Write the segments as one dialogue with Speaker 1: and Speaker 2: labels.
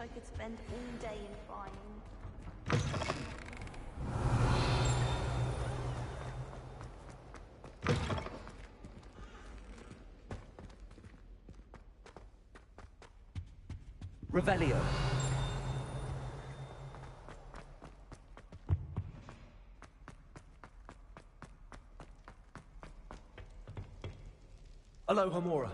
Speaker 1: I could spend all day in flying.
Speaker 2: Revelio. Aloha Mora.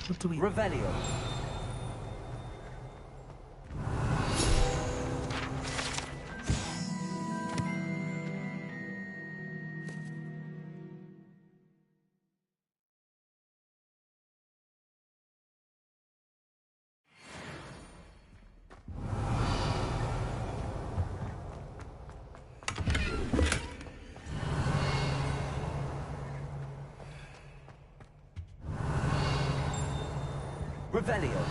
Speaker 3: What do we...
Speaker 2: Revelio. Revelio.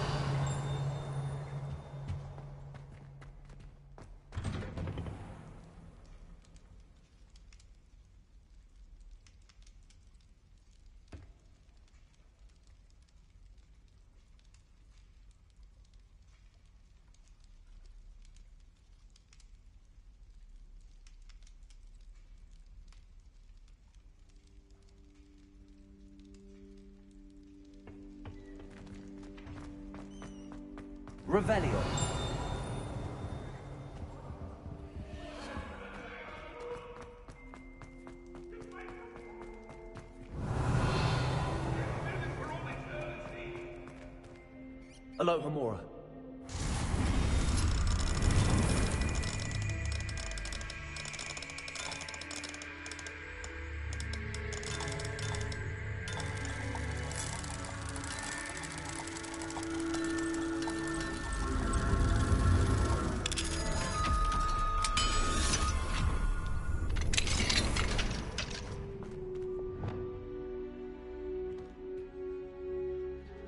Speaker 2: Revelio. Aloha Mora.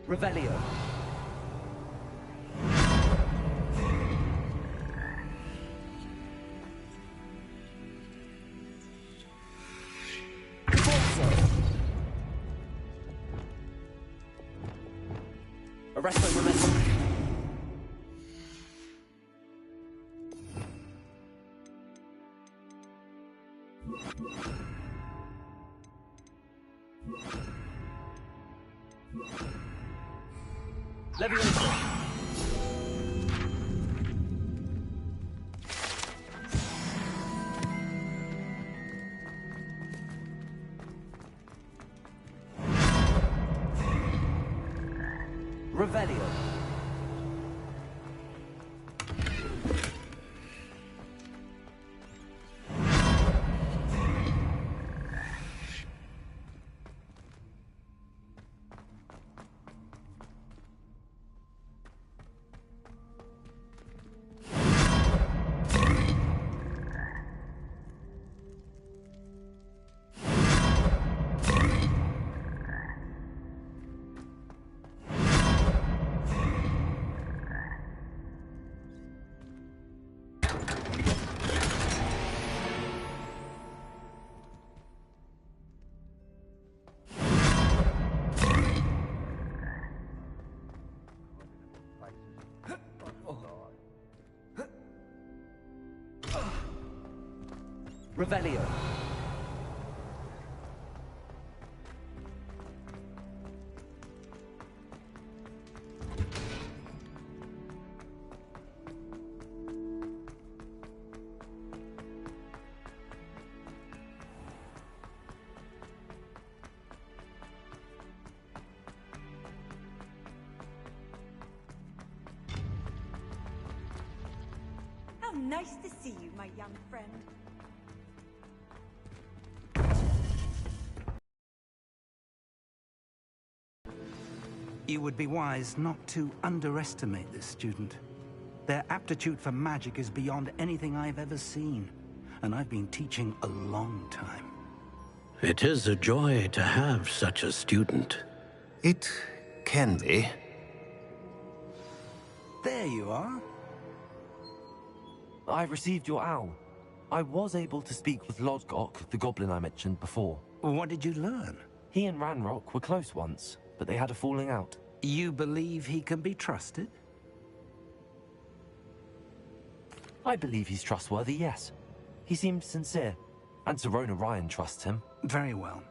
Speaker 2: Revelio. Arresto momentum. Leviosa. Revelio. Revelio.
Speaker 1: How nice to see you, my young friend.
Speaker 3: You would be wise not to underestimate this student. Their aptitude for magic is beyond anything I've ever seen, and I've been teaching a long time.
Speaker 4: It is a joy to have such a student.
Speaker 5: It
Speaker 4: can be.
Speaker 3: There you are.
Speaker 2: I received your owl. I was able to speak with Lodgok, the goblin I mentioned before.
Speaker 3: What did you learn?
Speaker 2: He and Ranrock were close once, but they had a falling out.
Speaker 3: You believe he can be trusted?
Speaker 2: I believe he's trustworthy, yes. He seems sincere, and Sirona Ryan trusts him.
Speaker 3: Very well.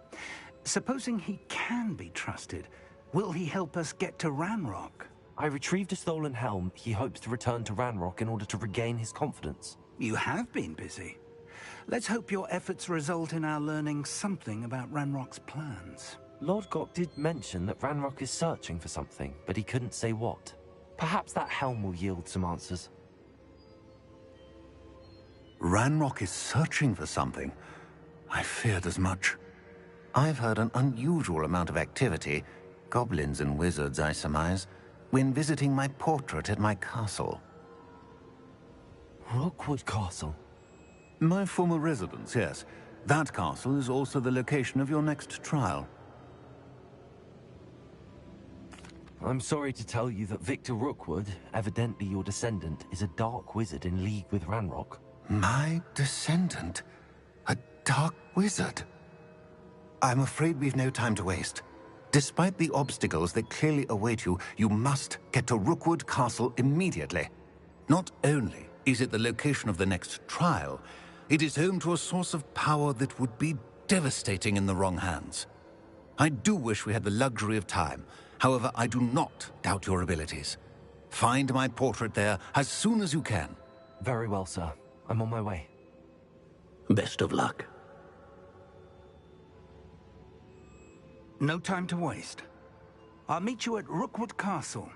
Speaker 3: Supposing he can be trusted, will he help us get to Ranrock?
Speaker 2: I retrieved a stolen helm. He hopes to return to Ranrock in order to regain his confidence.
Speaker 3: You have been busy. Let's hope your efforts result in our learning something about Ranrock's plans.
Speaker 2: Lodgok did mention that Ranrock is searching for something, but he couldn't say what. Perhaps that helm will yield some answers.
Speaker 4: Ranrock is searching for something. I feared as much. I've heard an unusual amount of activity, goblins and wizards, I surmise, when visiting my portrait at my castle.
Speaker 2: Rookwood Castle?
Speaker 4: My former residence, yes. That castle is also the location of your next trial.
Speaker 2: I'm sorry to tell you that Victor Rookwood, evidently your descendant, is a dark wizard in league with Ranrock.
Speaker 4: My descendant? A dark wizard? I'm afraid we've no time to waste. Despite the obstacles that clearly await you, you must get to Rookwood Castle immediately. Not only is it the location of the next trial, it is home to a source of power that would be devastating in the wrong hands. I do wish we had the luxury of time. However, I do not doubt your abilities. Find my portrait there as soon as you can.
Speaker 2: Very well, sir. I'm on my way.
Speaker 4: Best of luck.
Speaker 3: No time to waste. I'll meet you at Rookwood Castle.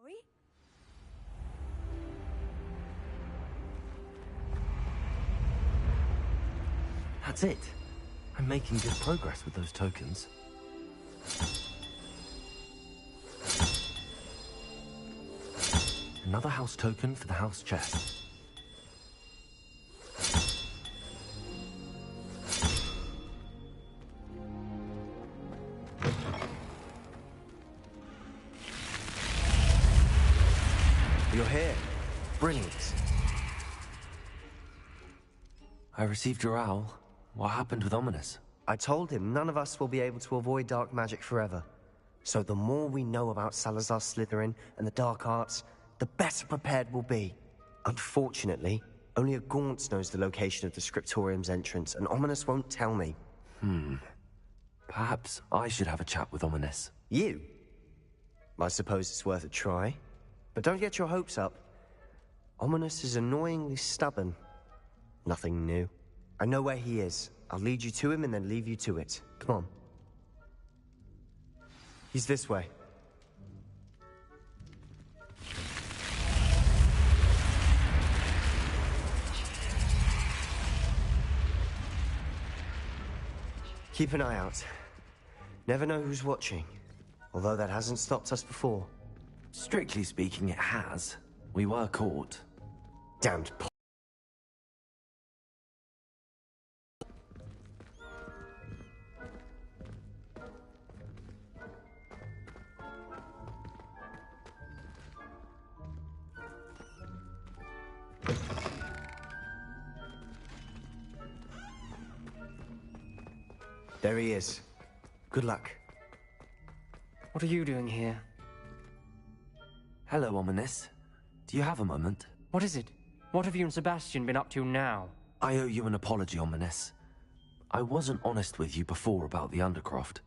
Speaker 1: Sorry?
Speaker 2: That's it. I'm making good progress with those tokens. Another house token for the house chest. You're here. Brilliant. I received your owl. What happened with Ominous?
Speaker 5: I told him none of us will be able to avoid dark magic forever. So the more we know about Salazar Slytherin and the dark arts, the better prepared we'll be. Unfortunately, only a Gaunt knows the location of the Scriptorium's entrance, and Ominous won't tell me.
Speaker 2: Perhaps I should have a chat with Ominous.
Speaker 5: You? I suppose it's worth a try. But don't get your hopes up. Ominous is annoyingly stubborn. Nothing new. I know where he is. I'll lead you to him and then leave you to it. Come on. He's this way. Keep an eye out. Never know who's watching. Although that hasn't stopped us before.
Speaker 2: Strictly speaking, it has. We were caught.
Speaker 5: Damned There he is. Good luck.
Speaker 6: What are you doing here?
Speaker 2: Hello, Ominous. Do you have a moment?
Speaker 6: What is it? What have you and Sebastian been up to now?
Speaker 2: I owe you an apology, Ominous. I wasn't honest with you before about the Undercroft.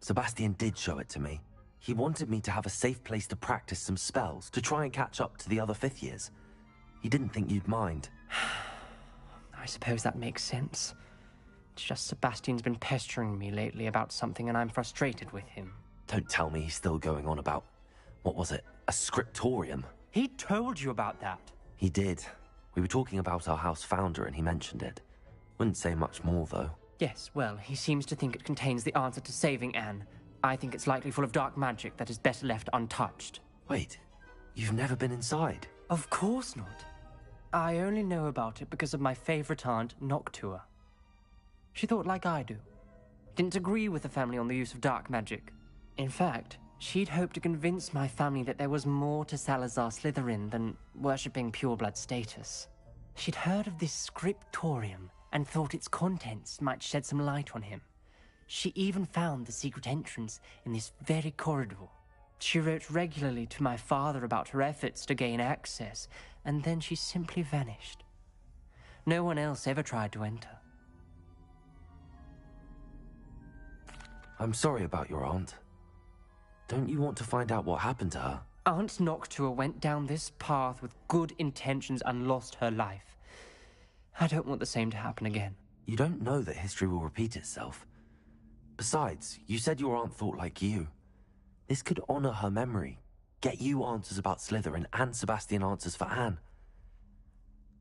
Speaker 2: Sebastian did show it to me. He wanted me to have a safe place to practice some spells, to try and catch up to the other 5th years. He didn't think you'd mind.
Speaker 6: I suppose that makes sense. It's just Sebastian's been pestering me lately about something and I'm frustrated with him.
Speaker 2: Don't tell me he's still going on about, what was it, a scriptorium?
Speaker 6: He told you about that.
Speaker 2: He did. We were talking about our house founder and he mentioned it. Wouldn't say much more, though.
Speaker 6: Yes, well, he seems to think it contains the answer to saving Anne. I think it's likely full of dark magic that is better left untouched.
Speaker 2: Wait, you've never been inside?
Speaker 6: Of course not. I only know about it because of my favorite aunt, Noctua. She thought like I do. Didn't agree with the family on the use of dark magic. In fact, she'd hoped to convince my family that there was more to Salazar Slytherin than worshipping pureblood status. She'd heard of this scriptorium and thought its contents might shed some light on him. She even found the secret entrance in this very corridor. She wrote regularly to my father about her efforts to gain access, and then she simply vanished. No one else ever tried to enter.
Speaker 2: I'm sorry about your aunt. Don't you want to find out what happened to her?
Speaker 6: Aunt Noctua went down this path with good intentions and lost her life. I don't want the same to happen again.
Speaker 2: You don't know that history will repeat itself. Besides, you said your aunt thought like you. This could honor her memory, get you answers about Slytherin and Sebastian answers for Anne.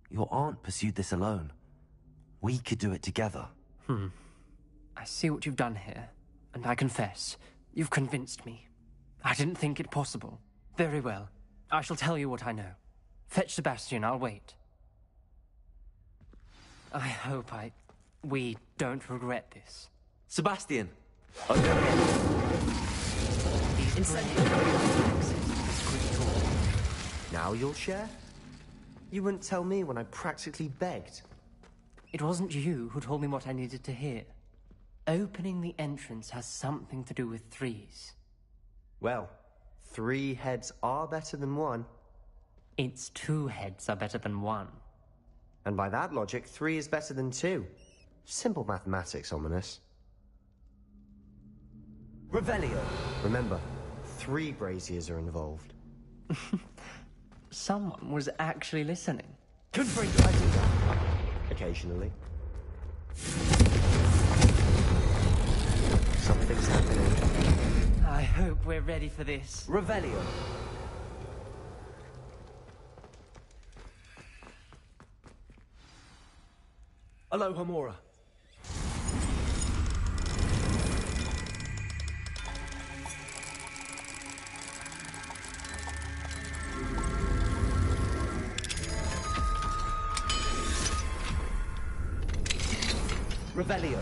Speaker 2: Your aunt pursued this alone. We could do it together.
Speaker 6: I see what you've done here, and I confess, you've convinced me. I didn't think it possible. Very well. I shall tell you what I know. Fetch Sebastian, I'll wait. I hope we don't regret this.
Speaker 2: Sebastian!
Speaker 5: Now you'll share? You wouldn't tell me when I practically begged.
Speaker 6: It wasn't you who told me what I needed to hear. Opening the entrance has something to do with threes.
Speaker 5: Well, 3 heads are better than 1.
Speaker 6: It's 2 heads are better than 1.
Speaker 5: And by that logic, 3 is better than 2. Simple mathematics, Ominous.
Speaker 2: Revelio!
Speaker 5: Remember, 3 braziers are involved.
Speaker 6: Someone was actually listening.
Speaker 5: Good break, I do that. Occasionally. Something's happening.
Speaker 6: I hope we're ready for this.
Speaker 2: Revelio! Aloha Mora. Revelio.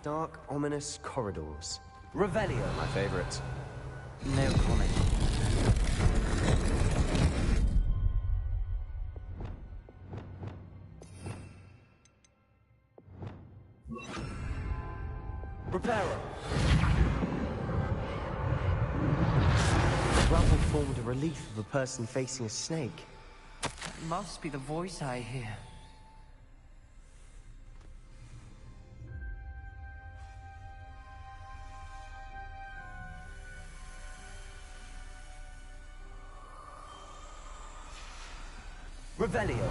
Speaker 5: Dark, ominous corridors.
Speaker 2: Revelio.
Speaker 5: My favorite.
Speaker 6: No comment.
Speaker 2: Preparo.
Speaker 5: Rubble formed a relief of a person facing a snake.
Speaker 6: That must be the voice I hear.
Speaker 2: Revelio.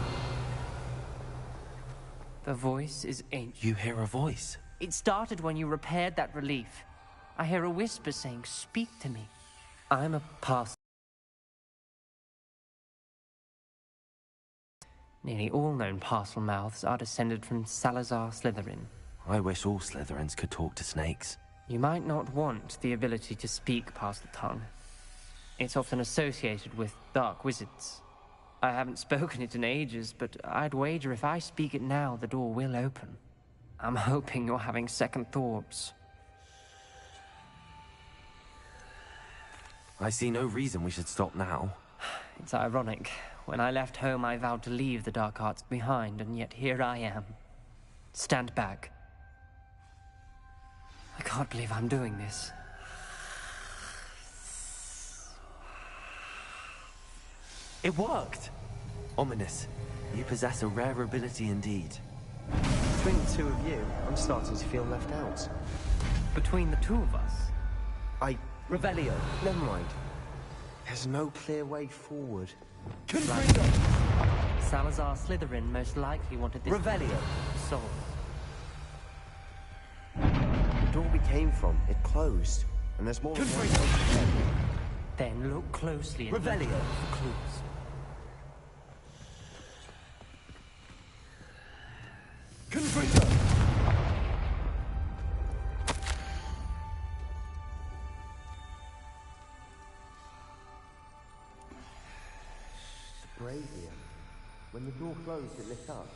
Speaker 6: The voice is ancient.
Speaker 2: You hear a voice.
Speaker 6: It started when you repaired that relief. I hear a whisper saying, "Speak to me." I'm a parcel. Nearly all known parcel mouths are descended from Salazar Slytherin.
Speaker 2: I wish all Slytherins could talk to snakes.
Speaker 6: You might not want the ability to speak past the tongue. It's often associated with dark wizards. I haven't spoken it in ages, but I'd wager if I speak it now, the door will open. I'm hoping you're having second thoughts.
Speaker 2: I see no reason we should stop now.
Speaker 6: It's ironic. When I left home, I vowed to leave the dark arts behind, and yet here I am. Stand back. I can't believe I'm doing this.
Speaker 2: It worked! Ominous, you possess a rare ability indeed.
Speaker 5: Between the two of you, I'm starting to feel left out.
Speaker 6: Between the two of us?
Speaker 5: Revelio. Never mind. There's no clear way forward.
Speaker 6: Salazar Slytherin most likely wanted this
Speaker 5: Revelio.
Speaker 6: soul.
Speaker 5: The door we came from, it closed. And there's more than one way to get.
Speaker 6: Then look closely and
Speaker 5: Revelio.
Speaker 6: look for clues.
Speaker 5: Brave here. When the door closed, it lit up.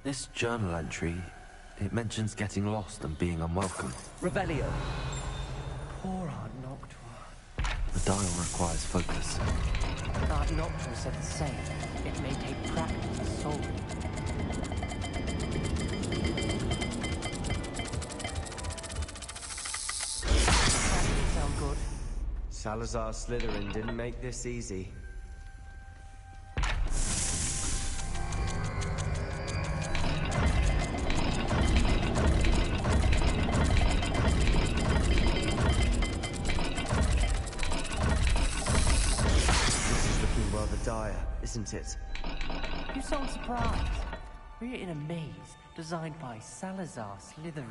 Speaker 2: This journal entry, it mentions getting lost and being unwelcome.
Speaker 5: Revelio.
Speaker 6: Poor Aunt Noctua.
Speaker 2: The dial requires focus.
Speaker 6: Aunt Noctua said the same. It may take practice to solve it. That didn't sound good.
Speaker 5: Salazar Slytherin didn't make this easy. Isn't it?
Speaker 6: You sound surprised. We're in a maze designed by Salazar Slytherin.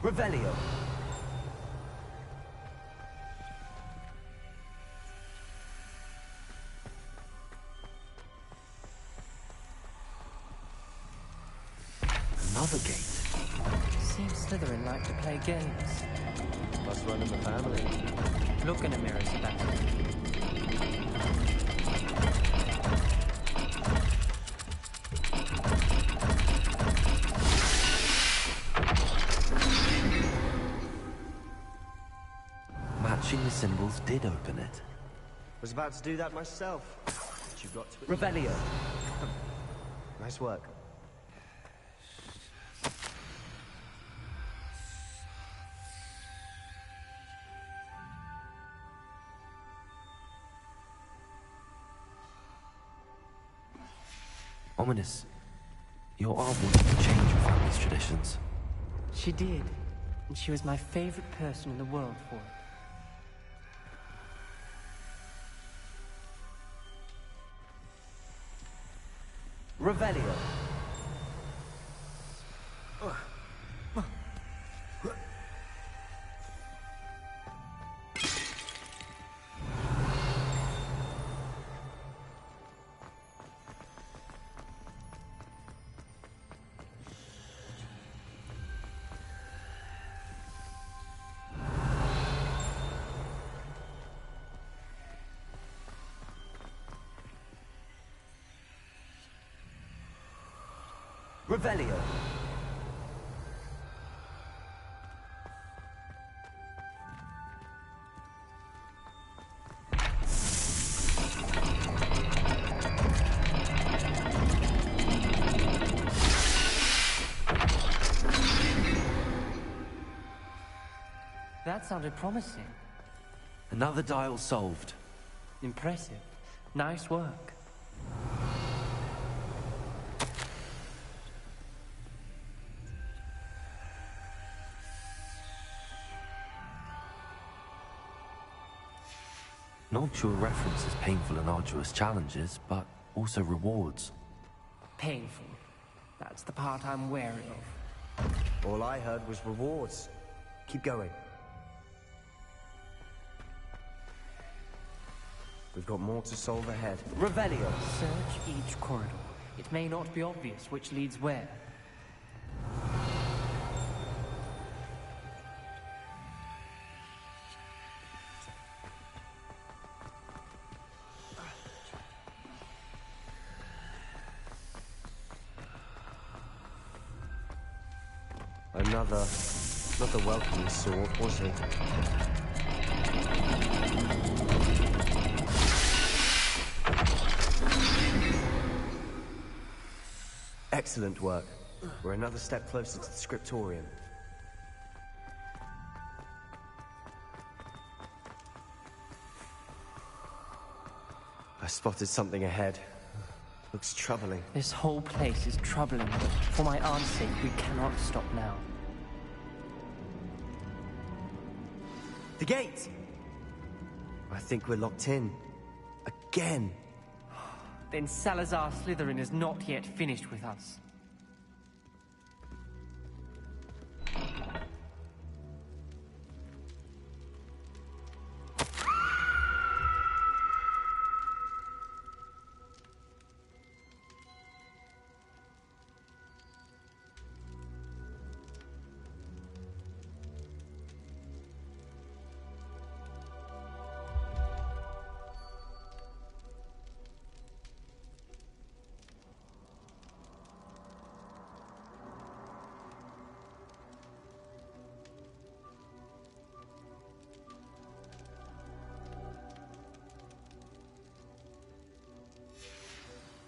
Speaker 5: Revelio.
Speaker 2: Another gate.
Speaker 6: Seems Slytherin like to play games.
Speaker 5: Must run in the family.
Speaker 6: Look in a mirror, Sebastian.
Speaker 2: Matching the symbols did open it.
Speaker 5: Was about to do that myself. But you got to it. Revelio. Nice work.
Speaker 2: Ominous, your aunt wanted to change your family's traditions.
Speaker 6: She did, and she was my favorite person in the world for it.
Speaker 5: Revelio. Revelio.
Speaker 6: That sounded promising.
Speaker 2: Another dial solved.
Speaker 6: Impressive. Nice work.
Speaker 2: Noctua references painful and arduous challenges, but also rewards.
Speaker 6: Painful. That's the part I'm wary of.
Speaker 5: All I heard was rewards. Keep going. We've got more to solve ahead. Revelio!
Speaker 6: Search each corridor. It may not be obvious which leads where.
Speaker 5: Another welcoming sword, was it? Excellent work. We're another step closer to the scriptorium. I spotted something ahead. Looks troubling.
Speaker 6: This whole place is troubling, but for my aunt's sake, we cannot stop now.
Speaker 5: The gate! I think we're locked in. Again.
Speaker 6: Then Salazar Slytherin is not yet finished with us.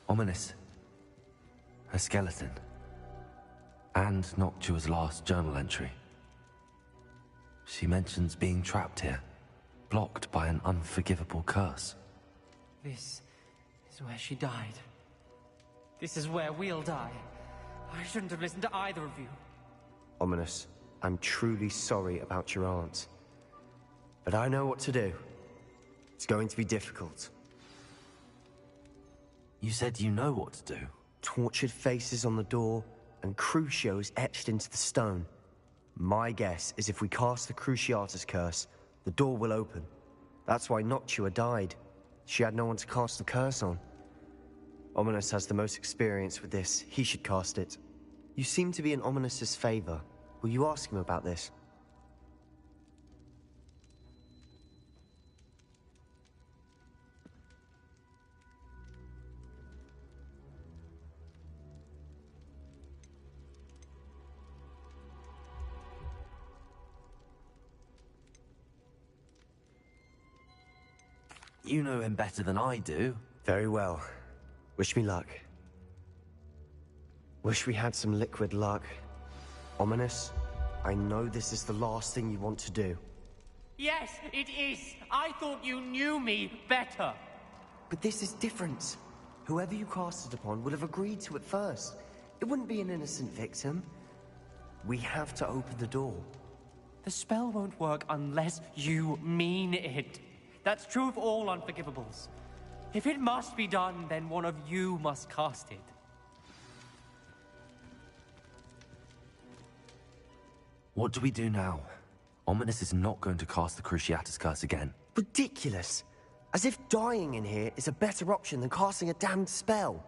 Speaker 2: Ominous. A skeleton. And Noctua's last journal entry. She mentions being trapped here, blocked by an unforgivable curse.
Speaker 6: This is where she died. This is where we'll die. I shouldn't have listened to either of you.
Speaker 5: Ominous, I'm truly sorry about your aunt. But I know what to do. It's going to be difficult.
Speaker 2: You said you know what to do.
Speaker 5: Tortured faces on the door, and Crucios etched into the stone. My guess is if we cast the Cruciatus curse, the door will open. That's why Noctua died. She had no one to cast the curse on. Ominous has the most experience with this. He should cast it. You seem to be in Ominous's favor. Will you ask him about this?
Speaker 2: You know him better than I do.
Speaker 5: Very well. Wish me luck. Wish we had some liquid luck. Ominous, I know this is the last thing you want to do.
Speaker 6: Yes, it is. I thought you knew me better.
Speaker 5: But this is different. Whoever you cast it upon would have agreed to it first. It wouldn't be an innocent victim. We have to open the door.
Speaker 6: The spell won't work unless you mean it. That's true of all unforgivables. If it must be done, then one of you must cast it.
Speaker 2: What do we do now? Ominous is not going to cast the Cruciatus curse again.
Speaker 5: Ridiculous. As if dying in here is a better option than casting a damned spell.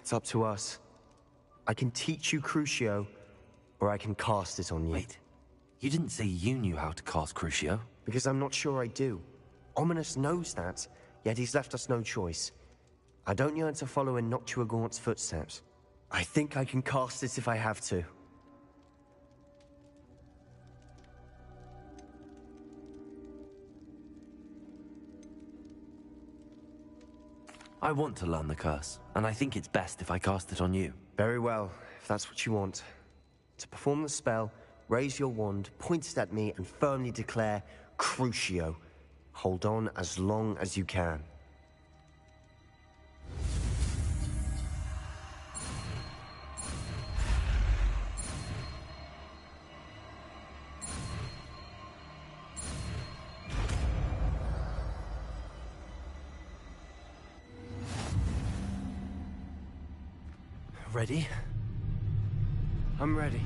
Speaker 5: It's up to us. I can teach you Crucio, or I can cast it on you.
Speaker 2: Wait, you didn't say you knew how to cast Crucio?
Speaker 5: Because I'm not sure I do. Ominous knows that, yet he's left us no choice. I don't yearn to follow in Noctua Gaunt's footsteps. I think I can cast it if I have to.
Speaker 2: I want to learn the curse, and I think it's best if I cast it on you.
Speaker 5: Very well, if that's what you want. To perform the spell, raise your wand, point it at me, and firmly declare, Crucio. Hold on as long as you can.
Speaker 2: Ready?
Speaker 5: I'm ready.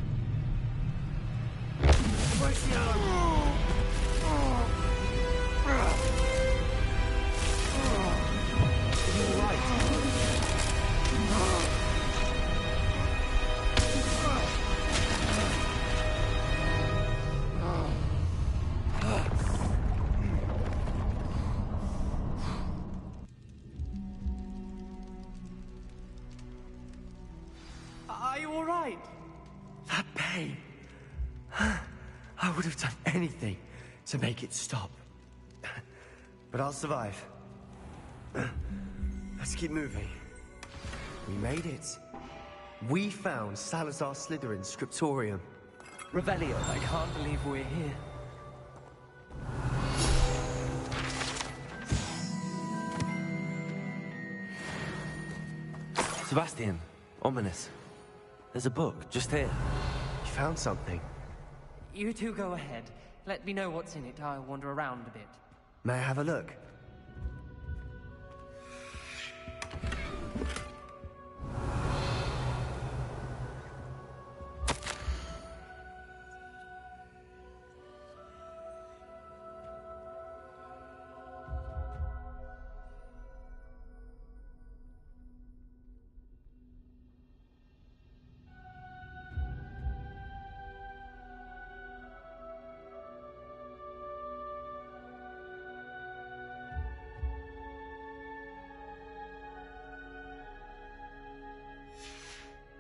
Speaker 5: insane. I would have done anything to make it stop. But I'll survive. Let's keep moving. We made it. We found Salazar Slytherin's scriptorium. Revelio.
Speaker 6: I can't believe we're here.
Speaker 2: Sebastian, ominous. There's a book, just here.
Speaker 5: You found something.
Speaker 6: You two go ahead. Let me know what's in it. I'll wander around a bit.
Speaker 5: May I have a look?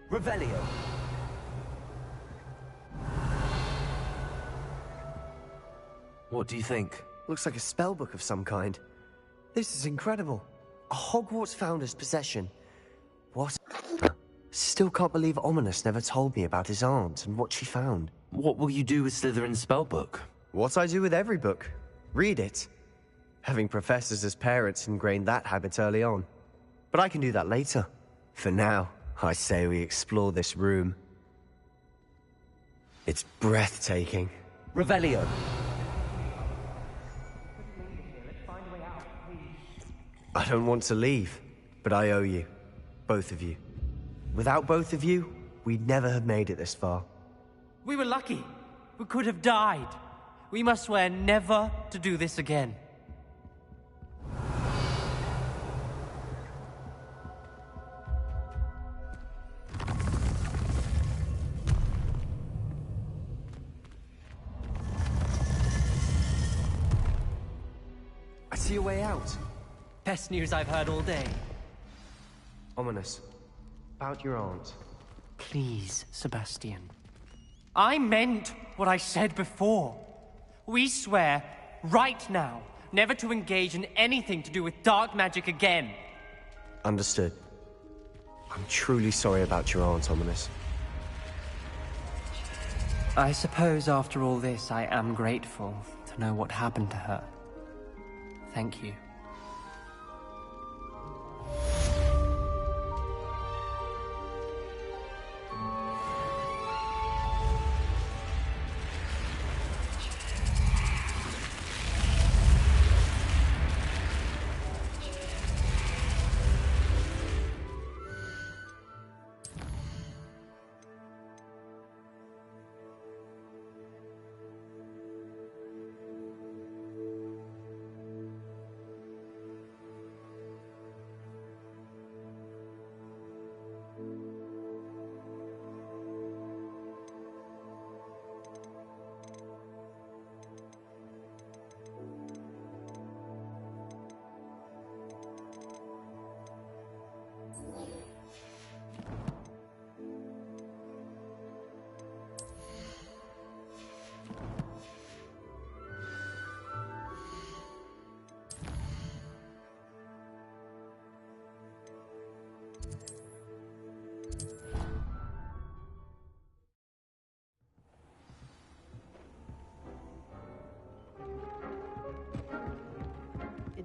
Speaker 2: Revelio. What do you think?
Speaker 5: Looks like a spellbook of some kind. This is incredible. A Hogwarts founder's possession. What? Still can't believe Ominous never told me about his aunt and what she found.
Speaker 2: What will you do with Slytherin's spellbook?
Speaker 5: What I do with every book. Read it. Having professors as parents ingrained that habit early on. But I can do that later. For now, I say we explore this room. It's breathtaking.
Speaker 2: Revelio.
Speaker 5: I don't want to leave, but I owe you. Both of you. Without both of you, we'd never have made it this far.
Speaker 6: We were lucky. We could have died. We must swear never to do this again.
Speaker 5: I see a way out.
Speaker 6: Best news I've heard all day.
Speaker 5: Ominous. About your aunt.
Speaker 6: Please, Sebastian. I meant what I said before. We swear, right now, never to engage in anything to do with dark magic again.
Speaker 5: Understood. I'm truly sorry about your aunt, Ominous.
Speaker 6: I suppose after all this, I am grateful to know what happened to her. Thank you.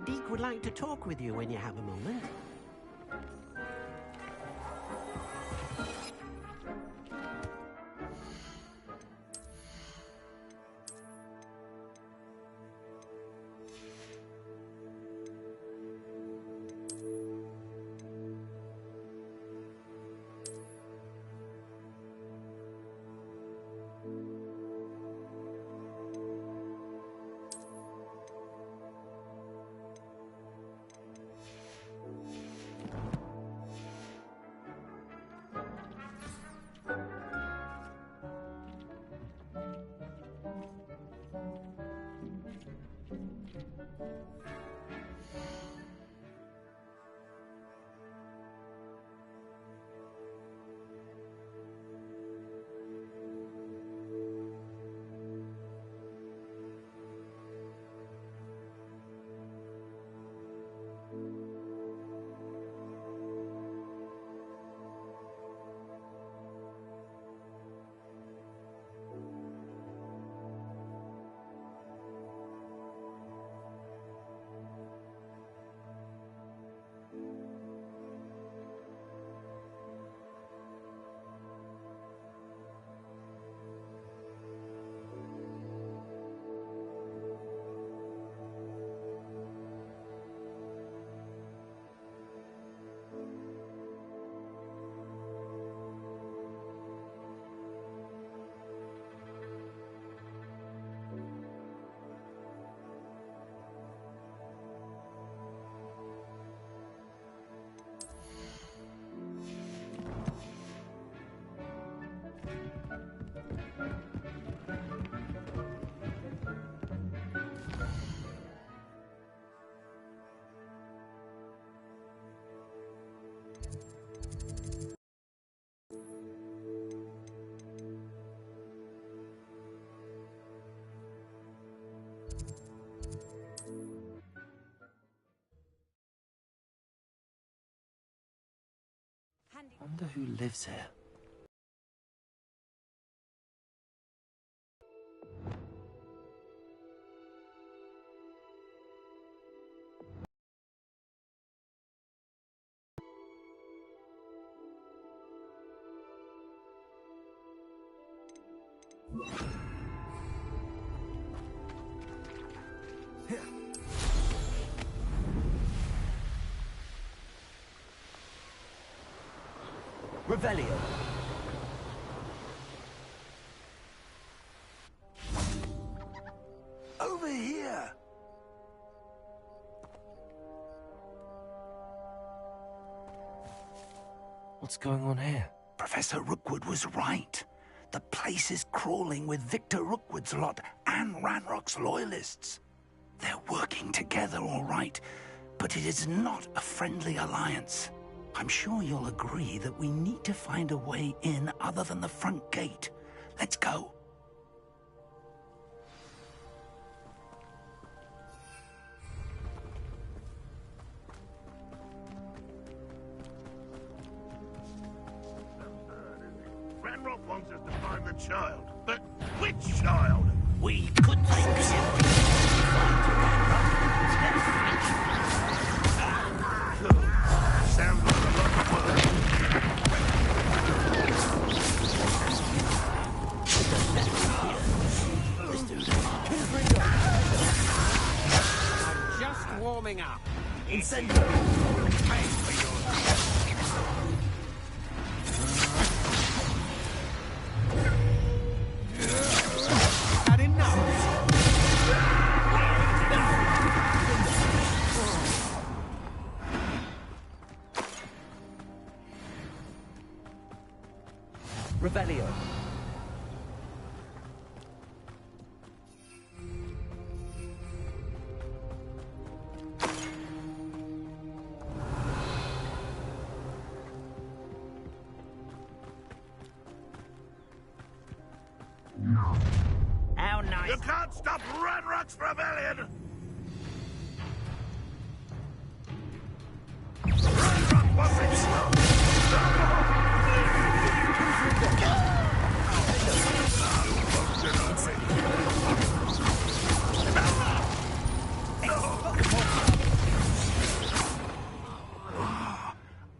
Speaker 7: Deke would like to talk with you when you have a moment.
Speaker 2: Wonder who lives here.
Speaker 5: Revelio.
Speaker 3: Over here!
Speaker 2: What's going on here?
Speaker 3: Professor Rookwood was right. The place is crawling with Victor Rookwood's lot and Ranrock's loyalists. They're working together, all right, but it is not a friendly alliance. I'm sure you'll agree that we need to find a way in other than the front gate. Let's go.
Speaker 8: Ranrock wants us to find the child. But which child? We could take him. Sounds like a lot of work.
Speaker 7: I'm just warming up.
Speaker 3: Had enough.
Speaker 5: Revelio.
Speaker 7: How nice.
Speaker 8: You can't stop Ranrock's rebellion! Ranrock wants it!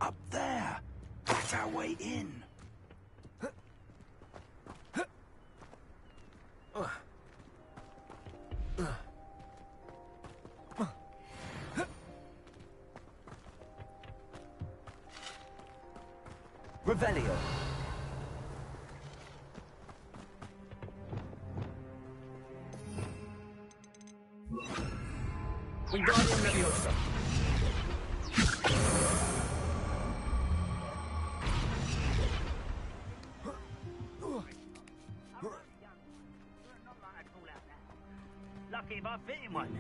Speaker 3: Up there. That's our way in.
Speaker 5: Revelio.
Speaker 7: Wingardium Leviosa. Lucky if I fit in one now.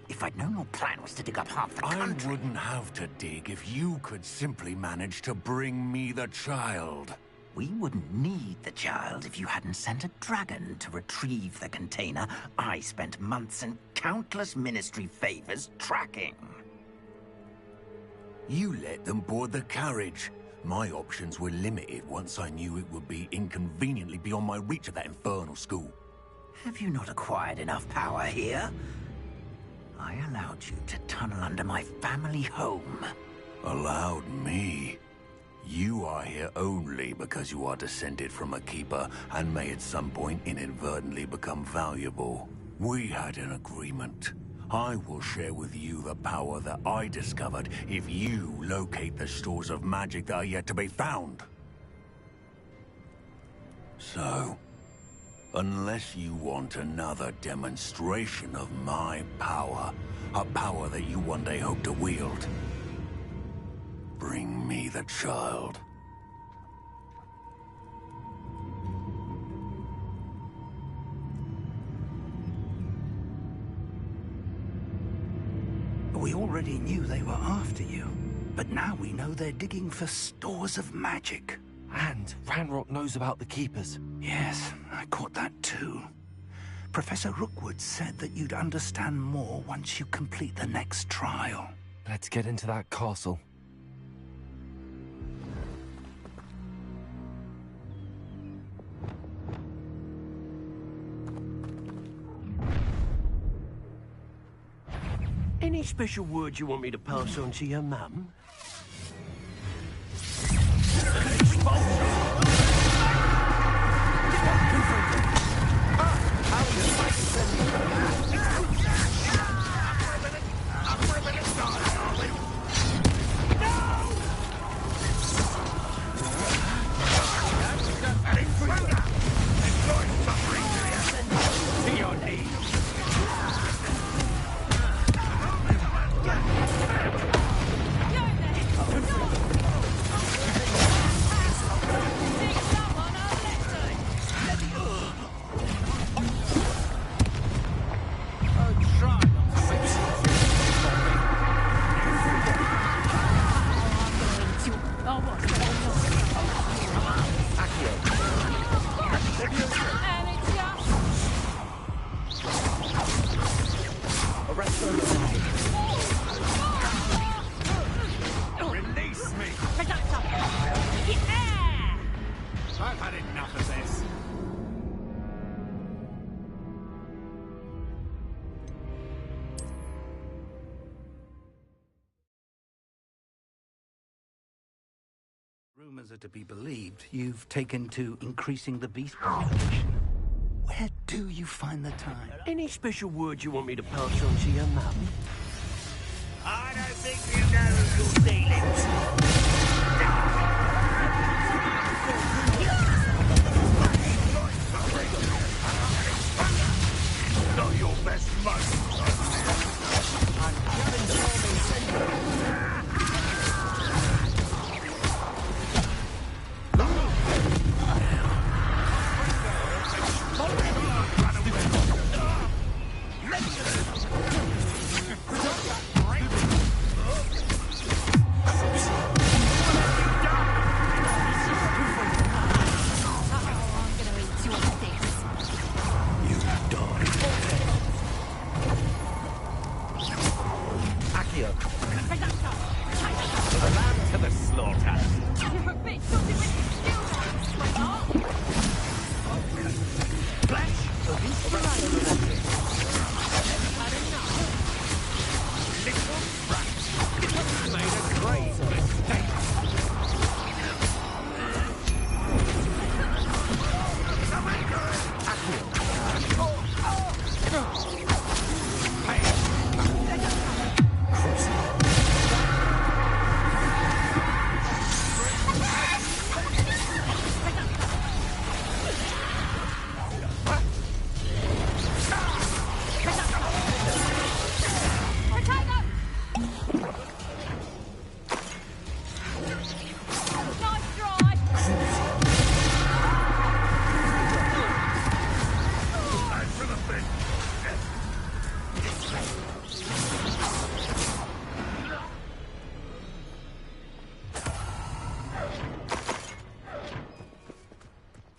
Speaker 9: If I'd known your plan was to dig up half the
Speaker 4: I
Speaker 9: country...
Speaker 4: wouldn't have to dig if you could simply manage to bring me the child.
Speaker 9: We wouldn't need the child if you hadn't sent a dragon to retrieve the container I spent months and countless ministry favors tracking.
Speaker 4: You let them board the carriage. My options were limited once I knew it would be inconveniently beyond my reach at that infernal school.
Speaker 9: Have you not acquired enough power here? I allowed you to tunnel under my family home.
Speaker 4: Allowed me? You are here only because you are descended from a keeper and may at some point inadvertently become valuable. We had an agreement. I will share with you the power that I discovered if you locate the stores of magic that are yet to be found. So, unless you want another demonstration of my power, a power that you one day hope to wield, bring me the child.
Speaker 3: We already knew they were after you, but now we know they're digging for stores of magic.
Speaker 2: And Ranrock knows about the Keepers.
Speaker 3: Yes, I caught that too. Professor Rookwood said that you'd understand more once you complete the next trial.
Speaker 2: Let's get into that castle.
Speaker 8: Any special words you want me to pass on to your mum? Release me! I've had enough of this.
Speaker 3: Rumors are to be believed. You've taken to increasing the beast population. Where do you find the time?
Speaker 8: Any special words you want me to pass on to your mum? I don't think you know your dealings. Not your best moment. I'm coming to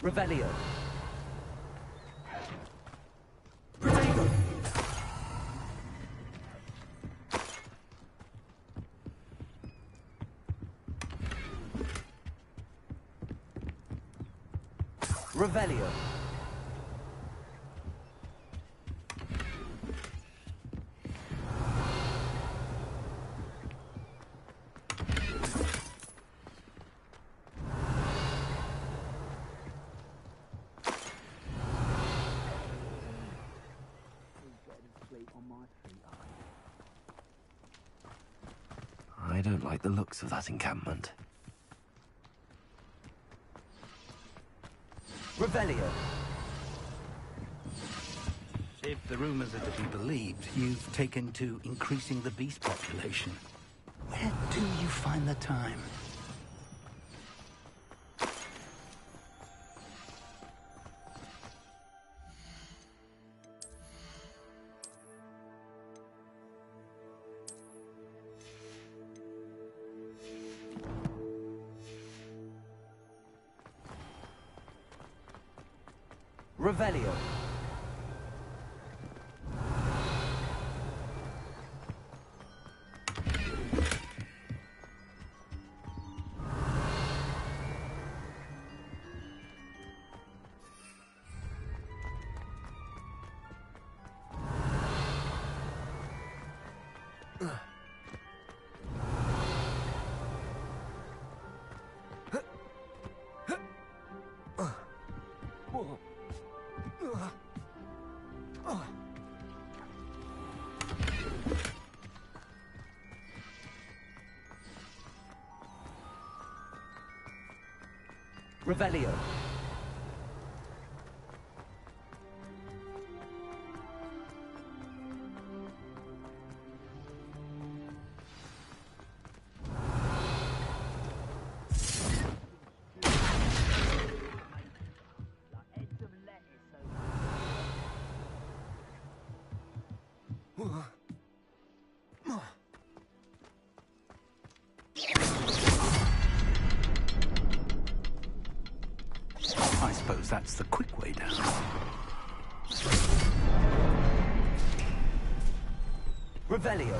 Speaker 6: Revelio. Revelio.
Speaker 2: I don't like the looks of that encampment.
Speaker 6: Revelio.
Speaker 3: If the rumors are to be believed, you've taken to increasing the beast population. Where do you find the time?
Speaker 6: Revelio.
Speaker 5: Revelio.
Speaker 3: I suppose that's the quick way down.
Speaker 5: Revelio.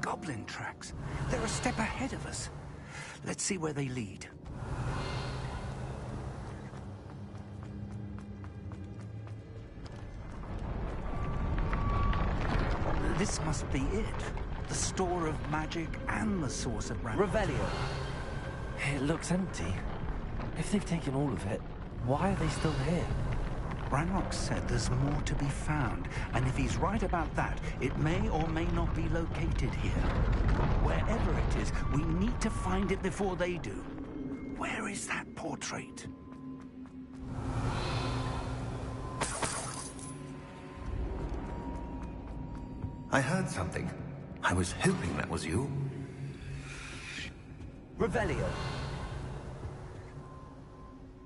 Speaker 3: Goblin tracks. They're a step ahead of us. Let's see where they lead. This must be it. The store of magic and the source of Ranrock.
Speaker 5: Revelio.
Speaker 2: It looks empty. If they've taken all of it, why are they still here?
Speaker 3: Ranrock said there's more to be found, and if he's right about that, it may or may not be located here. Wherever it is, we need to find it before they do. Where is that portrait?
Speaker 4: I heard something. I was hoping that was you.
Speaker 5: Revelio.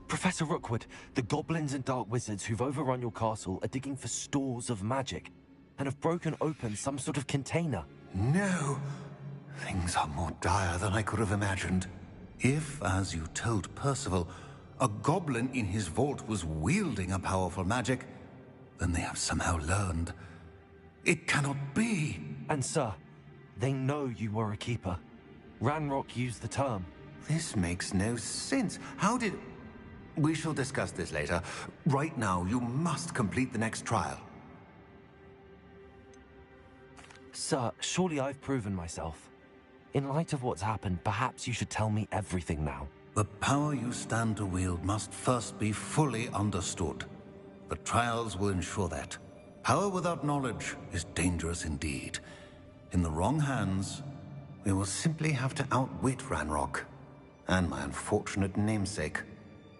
Speaker 2: Professor Rookwood, the goblins and dark wizards who've overrun your castle are digging for stores of magic and have broken open some sort of container.
Speaker 4: No. Things are more dire than I could have imagined. If, as you told Percival, a goblin in his vault was wielding a powerful magic, then they have somehow learned. It cannot be.
Speaker 2: And sir, they know you were a keeper. Ranrock used the term.
Speaker 4: This makes no sense. How did... We shall discuss this later. Right now, you must complete the next trial.
Speaker 2: Sir, surely I've proven myself. In light of what's happened, perhaps you should tell me everything now.
Speaker 4: The power you stand to wield must first be fully understood. The trials will ensure that. Power without knowledge is dangerous indeed. In the wrong hands, we will simply have to outwit Ranrock and my unfortunate namesake.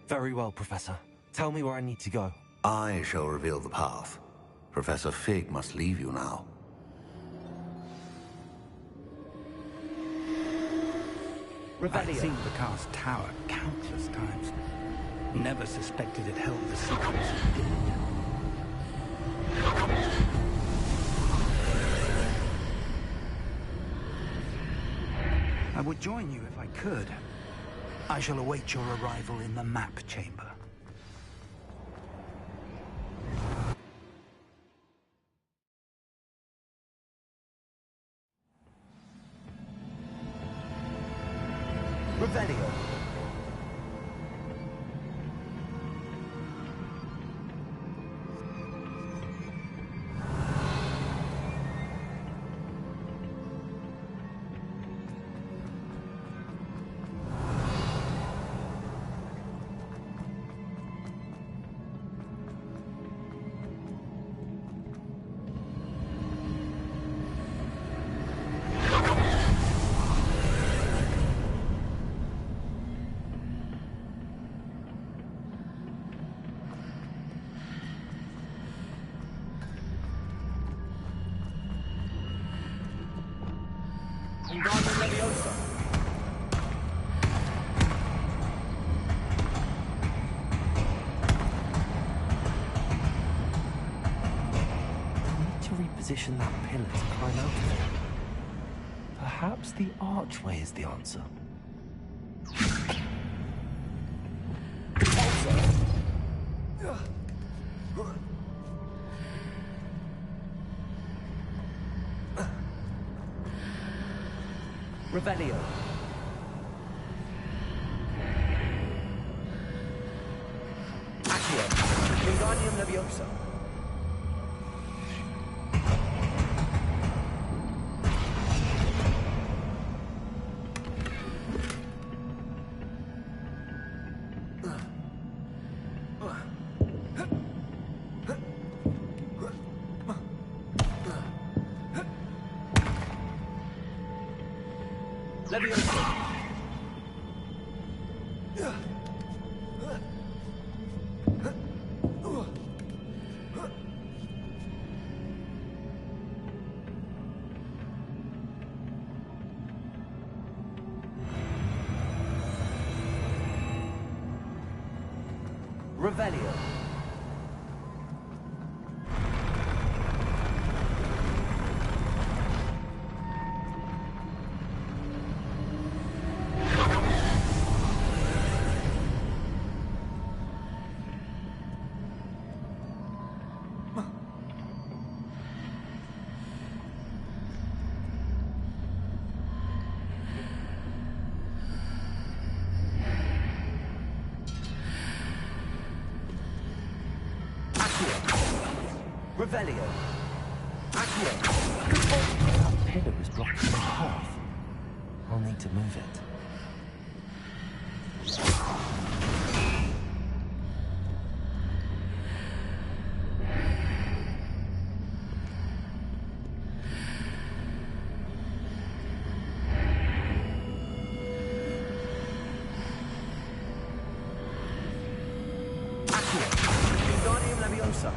Speaker 2: Very well, Professor. Tell me where I need to go.
Speaker 4: I shall reveal the path. Professor Fig must leave you now.
Speaker 3: I've seen the cast tower countless times. Never suspected it held the secrets it did. I would join you if I could. I shall await your arrival in the map chamber.
Speaker 5: Revelio.
Speaker 2: Position that pillar to climb out of it. Perhaps the archway is the answer.
Speaker 5: Also...
Speaker 6: Revelio. Accio. Wingardium Leviosa. Revelio. Revelio. Accio.
Speaker 2: That pillar is blocking the path. I'll need to move it.
Speaker 6: Accio. Wingardium Leviosa.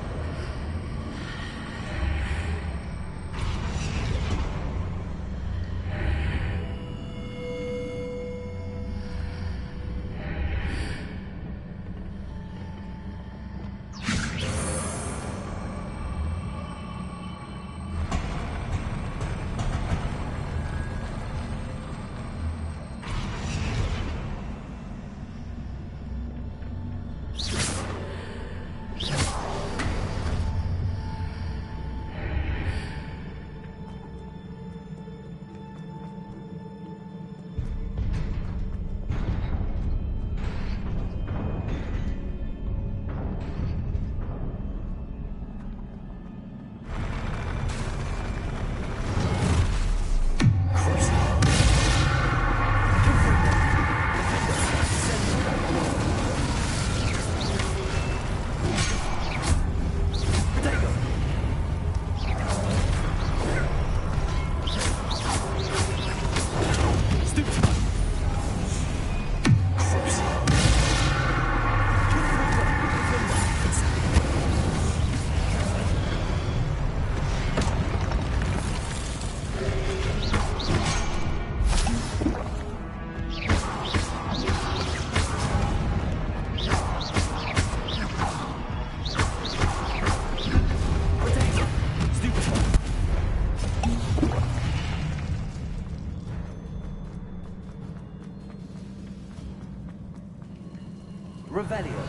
Speaker 6: Revelio.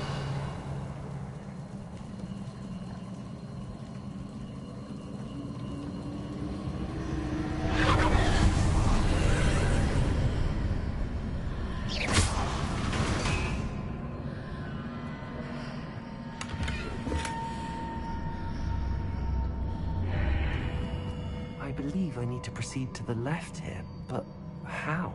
Speaker 2: I believe I need to proceed to the left here, but how?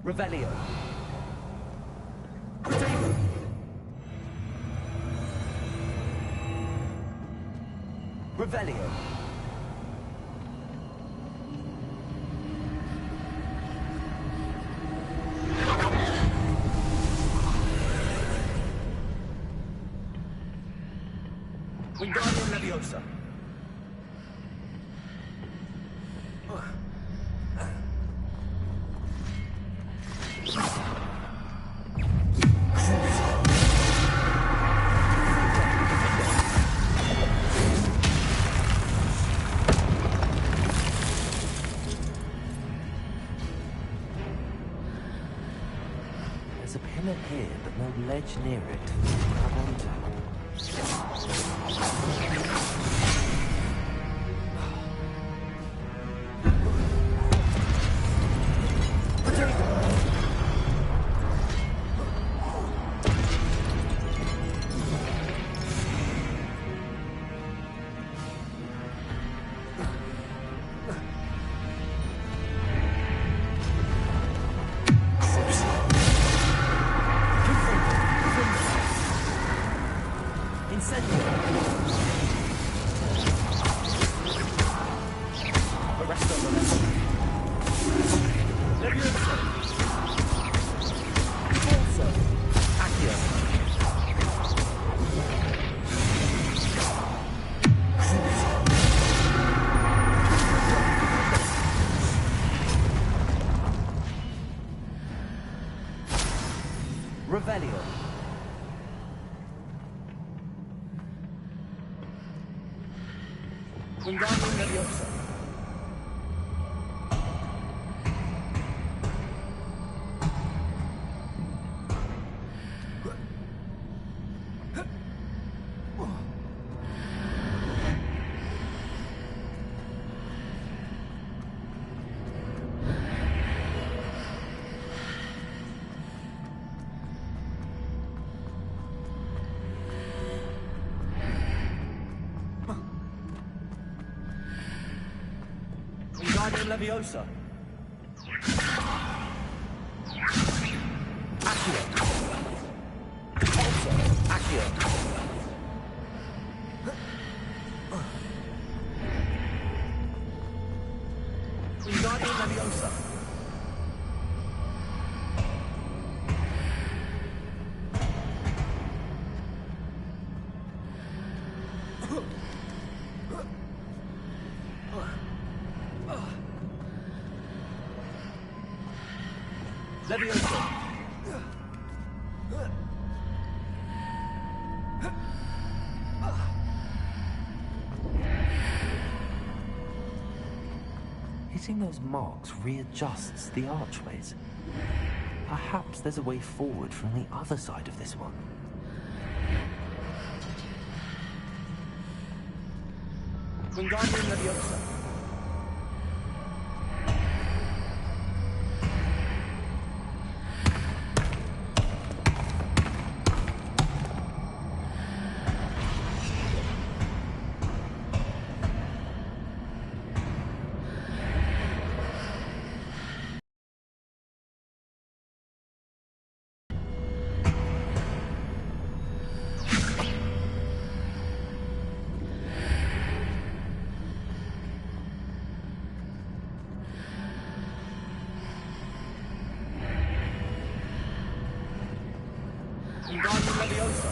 Speaker 6: Revelio. Revelio.
Speaker 2: There's a pillar here, but no ledge near it to grab onto.
Speaker 10: Leviosa.
Speaker 2: Accio. Also, Accio.
Speaker 10: Wingardium Leviosa.
Speaker 2: Hitting those marks readjusts the archways. Perhaps there's a way forward from the other side of this one.
Speaker 10: Wingardium Leviosa. Wingardium Leviosa.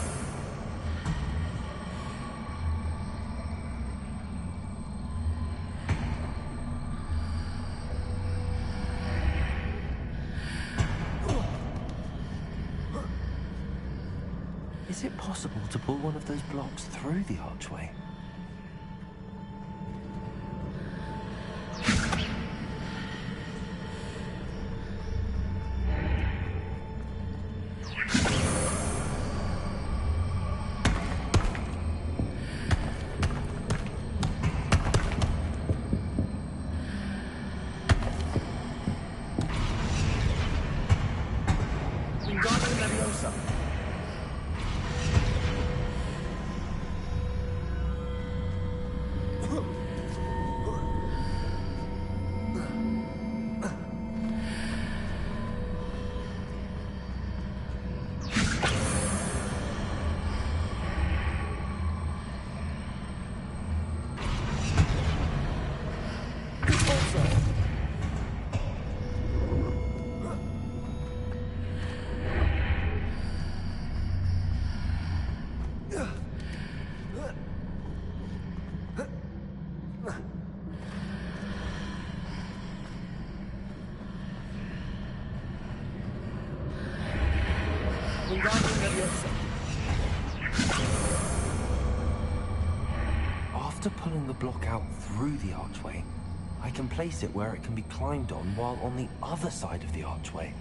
Speaker 2: Is it possible to pull one of those blocks through the archway?
Speaker 10: Wingardium Leviosa.
Speaker 2: After pulling the block out through the archway, I can place it where it can be climbed on while on the other side of the archway.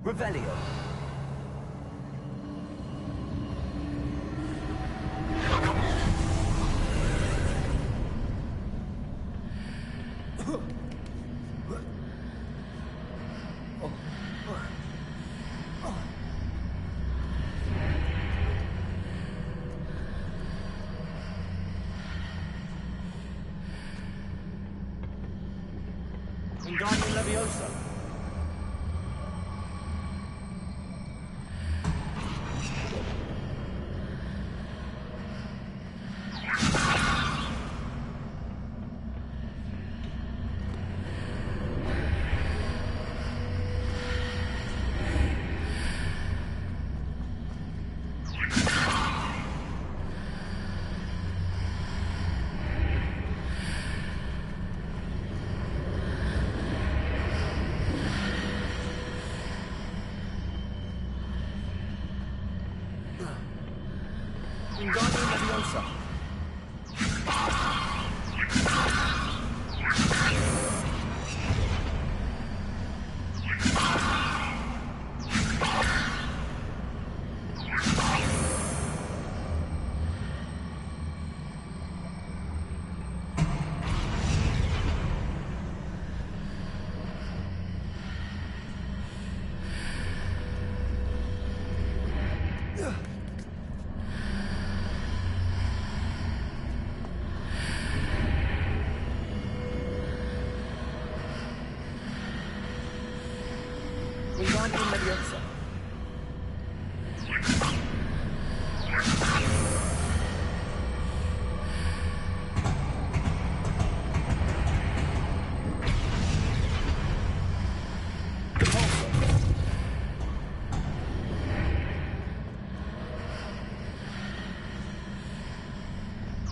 Speaker 5: Revelio.
Speaker 10: Wingardium Leviosa. Wingardium Leviosa. Wingardium Leviosa.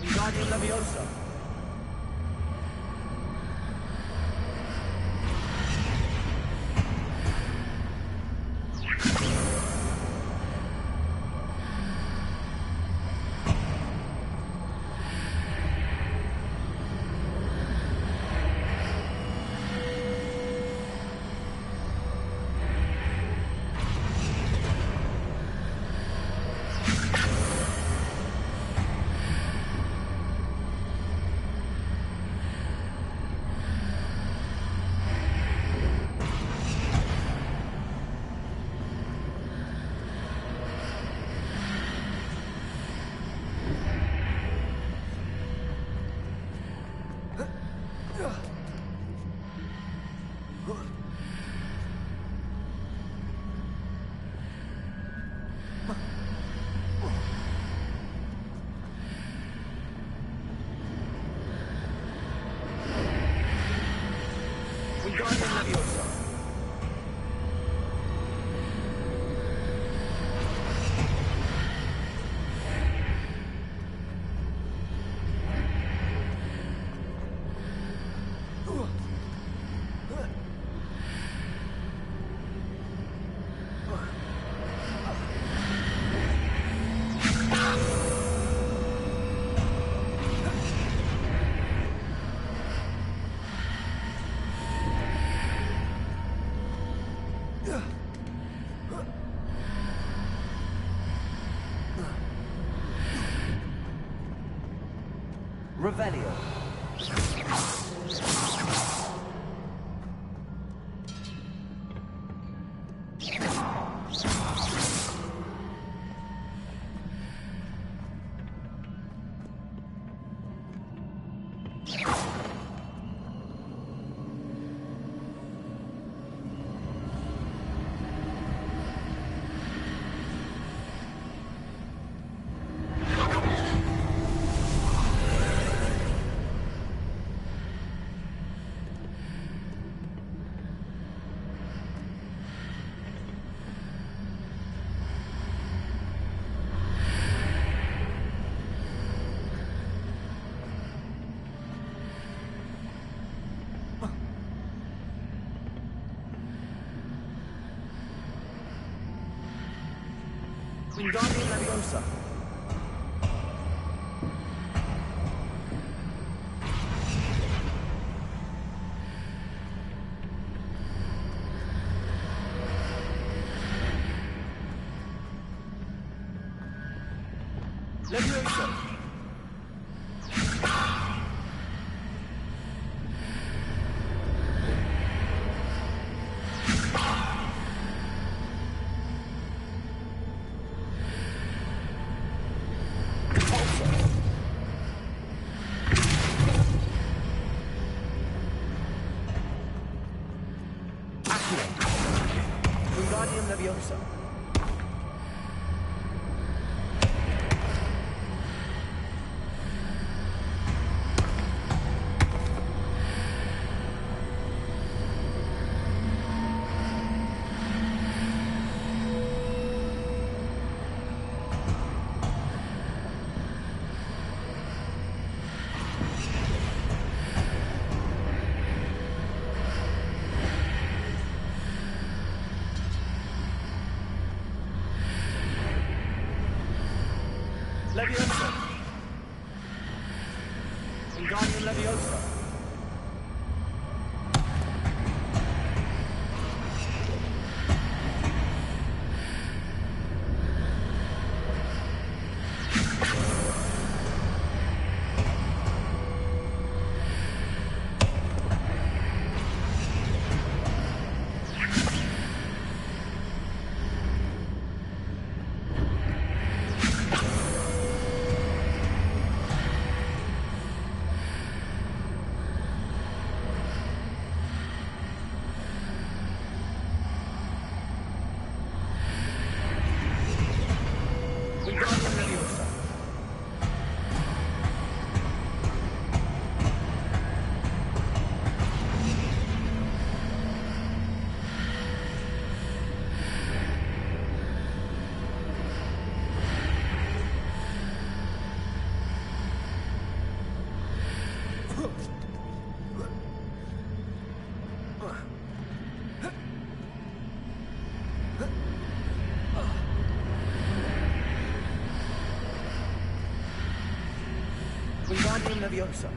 Speaker 10: Wingardium Leviosa. Wingardium Leviosa.
Speaker 5: Revelio. Wingardium Leviosa.
Speaker 10: Levioso! Wingardium Leviosa. Leviosa. Wingardium Leviosa. Wingardium Leviosa. Wingardium Leviosa.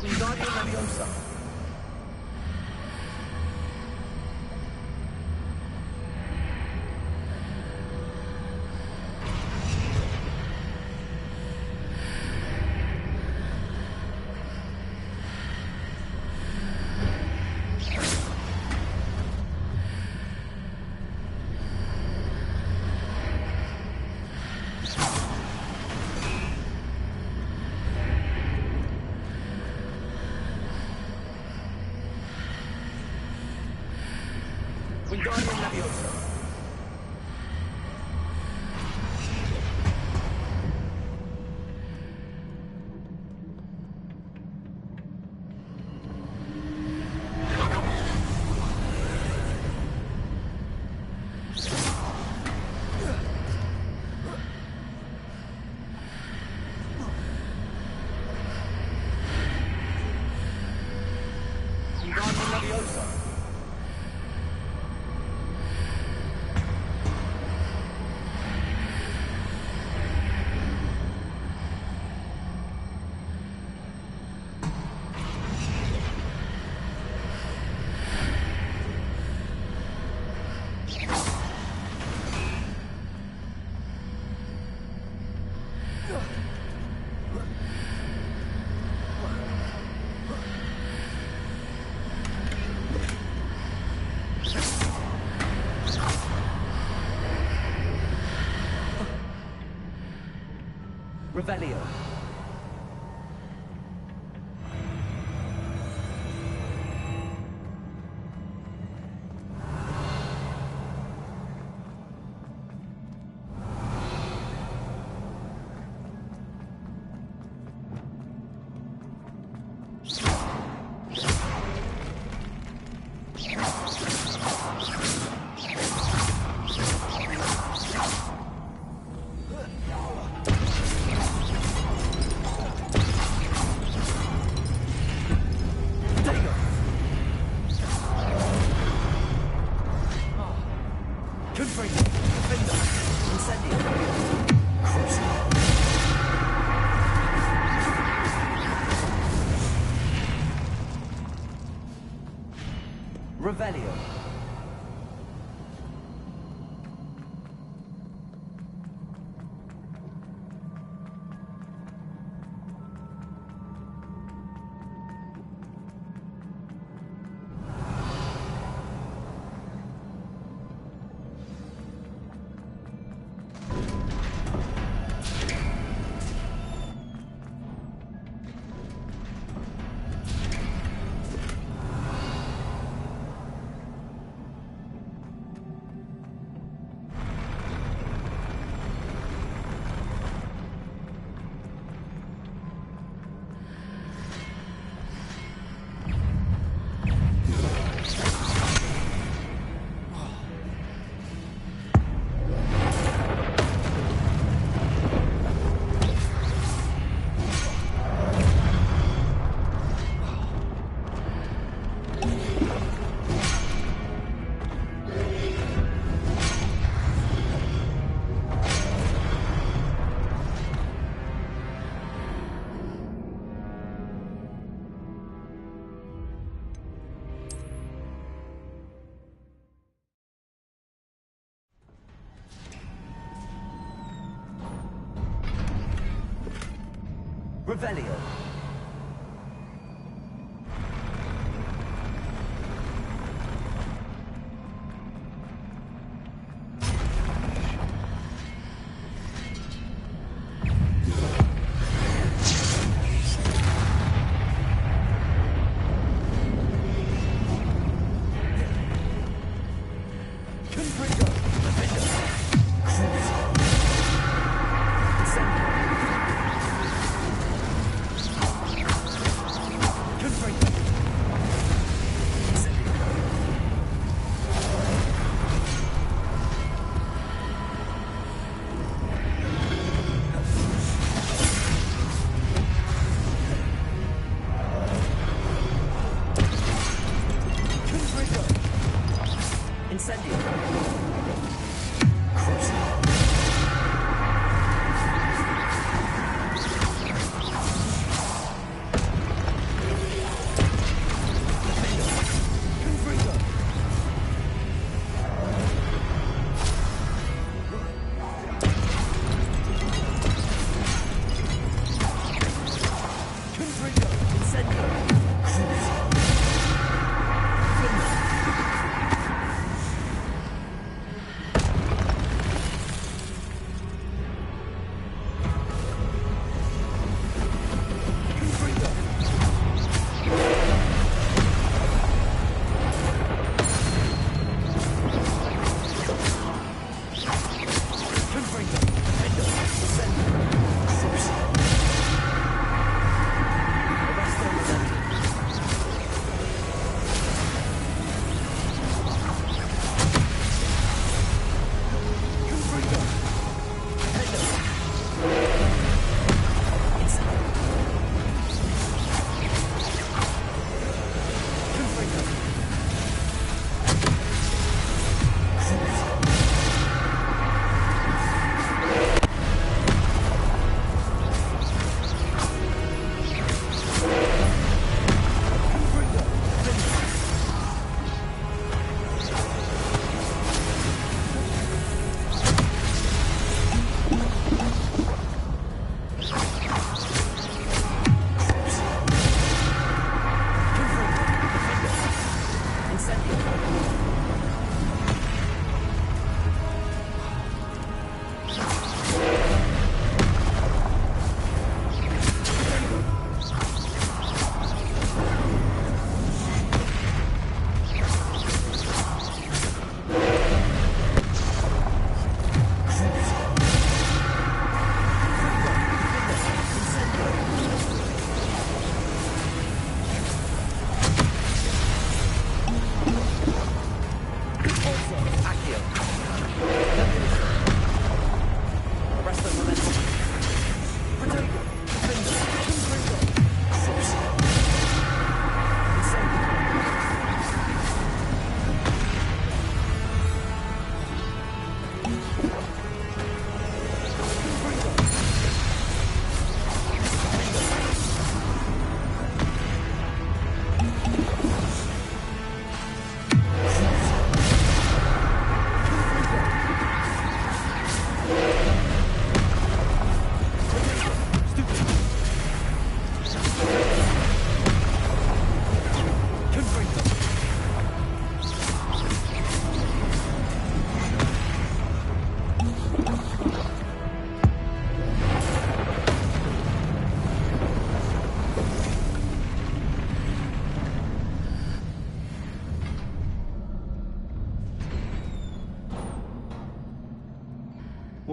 Speaker 10: Wingardium Leviosa. Wingardium Leviosa. Wingardium Leviosa. Revelio. Revelio.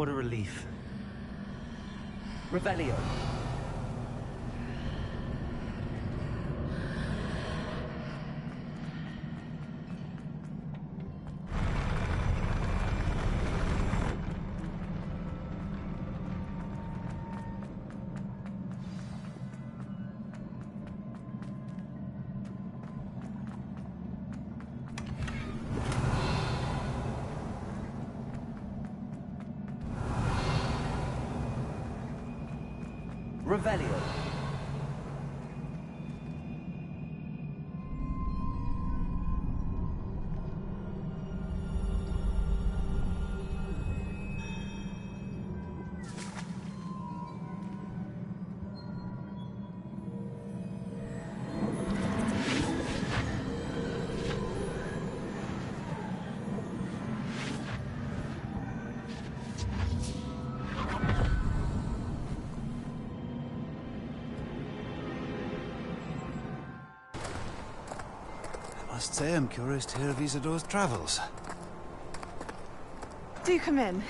Speaker 10: What a relief. Revelio. Revelio.
Speaker 11: Must say I'm curious to hear of Isidore's travels.
Speaker 12: Do come in.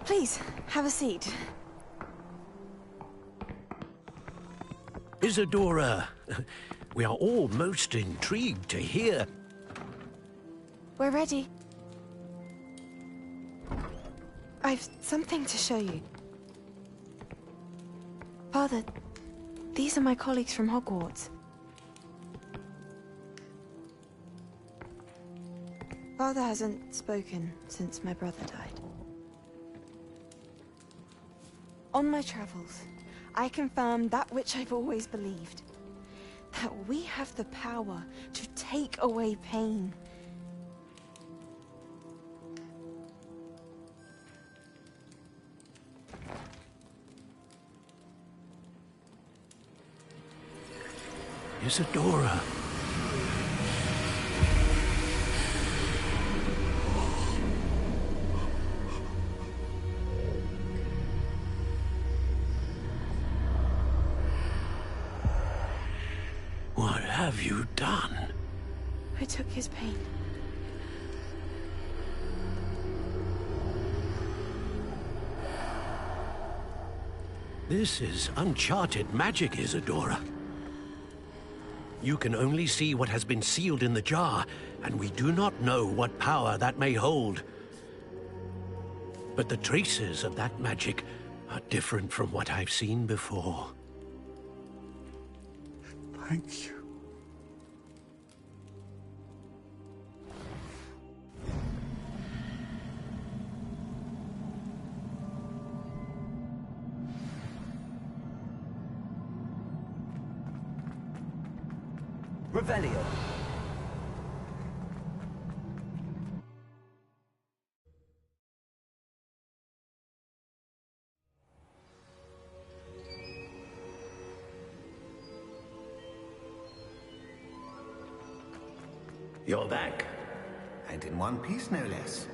Speaker 12: Please, have a seat.
Speaker 8: Isadora, we are all most intrigued to hear.
Speaker 12: We're ready. I've something to show you. Father, these are my colleagues from Hogwarts. Father hasn't spoken since my brother died. On my travels, I confirmed that which I've always believed. That we have the power to take away pain.
Speaker 8: Isadora. What have you done?
Speaker 12: I took his pain.
Speaker 8: This is uncharted magic, Isadora. You can only see what has been sealed in the jar, and we do not know what power that may hold. But the traces of that magic are different from what I've seen before.
Speaker 11: Thank you.
Speaker 10: Revelio.
Speaker 8: You're back.
Speaker 4: And in one piece, no less.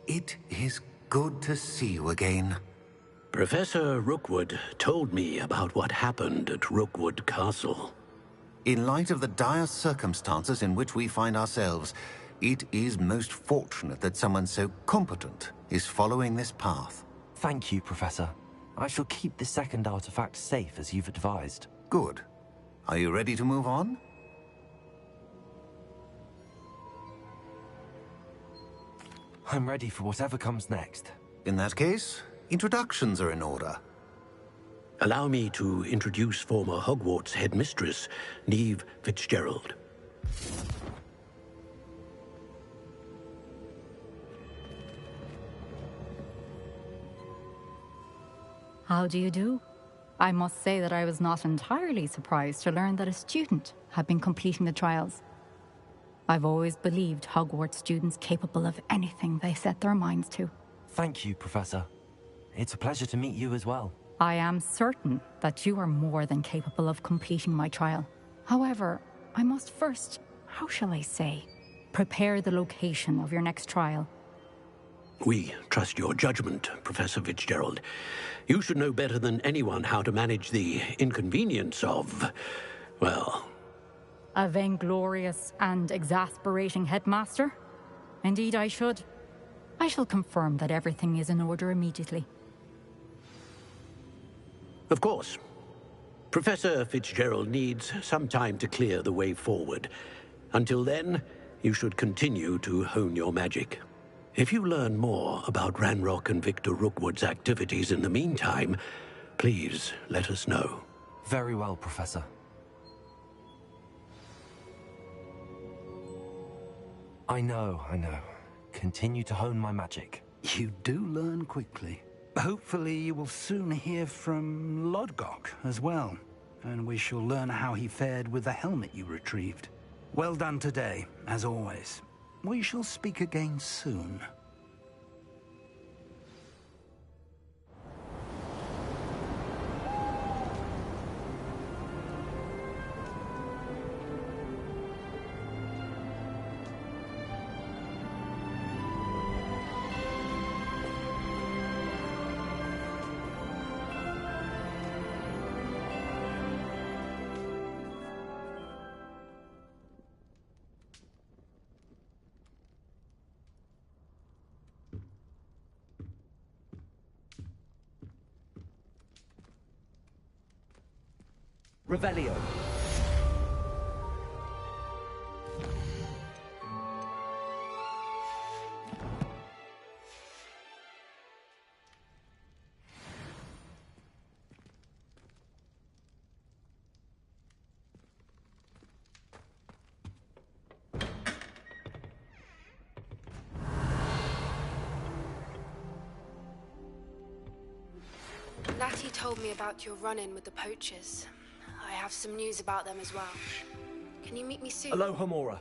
Speaker 4: It is good to see you again.
Speaker 8: Professor Rookwood told me about what happened at Rookwood Castle.
Speaker 4: In light of the dire circumstances in which we find ourselves, it is most fortunate that someone so competent is following this path.
Speaker 2: Thank you, Professor. I shall keep the second artifact safe as you've advised.
Speaker 4: Good. Are you ready to move on?
Speaker 2: I'm ready for whatever comes next.
Speaker 4: In that case, introductions are in order.
Speaker 8: Allow me to introduce former Hogwarts headmistress, Neve Fitzgerald.
Speaker 13: How do you do? I must say that I was not entirely surprised to learn that a student had been completing the trials. I've always believed Hogwarts students capable of anything they set their minds to.
Speaker 2: Thank you, Professor. It's a pleasure to meet you as well.
Speaker 13: I am certain that you are more than capable of completing my trial. However, I must first, how shall I say, prepare the location of your next trial.
Speaker 8: We trust your judgment, Professor Fitzgerald. You should know better than anyone how to manage the inconvenience of, well...
Speaker 13: A vainglorious and exasperating headmaster? Indeed I should. I shall confirm that everything is in order immediately.
Speaker 8: Of course. Professor Fitzgerald needs some time to clear the way forward. Until then, you should continue to hone your magic. If you learn more about Ranrock and Victor Rookwood's activities in the meantime, please let us know.
Speaker 2: Very well, Professor. I know. Continue to hone my magic.
Speaker 3: You do learn quickly. Hopefully you will soon hear from Lodgok as well, and we shall learn how he fared with the helmet you retrieved. Well done today, as always. We shall speak again soon.
Speaker 10: Revelio.
Speaker 14: Natty told me about your run-in with the poachers. I have some news about them as well. Can you meet me soon?
Speaker 10: Aloha Mora.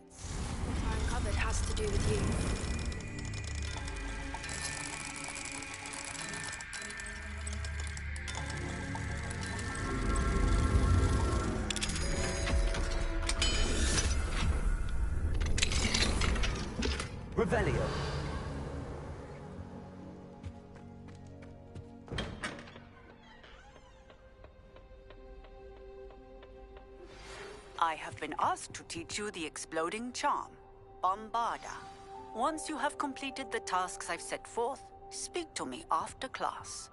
Speaker 14: What I uncovered has to do with you.
Speaker 10: Revelio.
Speaker 15: I have been asked to teach you the exploding charm, Bombarda. Once you have completed the tasks I've set forth, speak to me after class.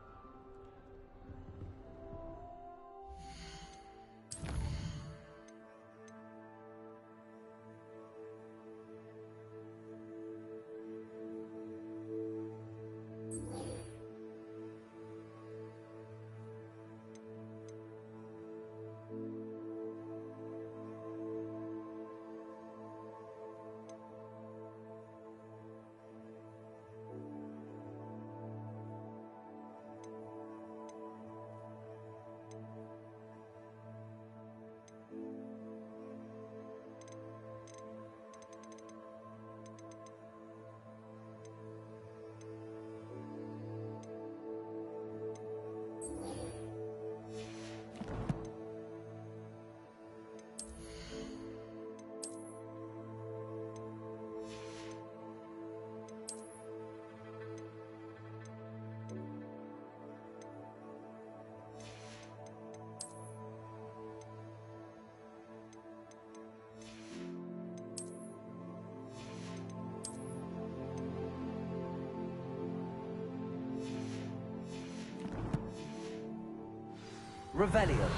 Speaker 10: Revelio.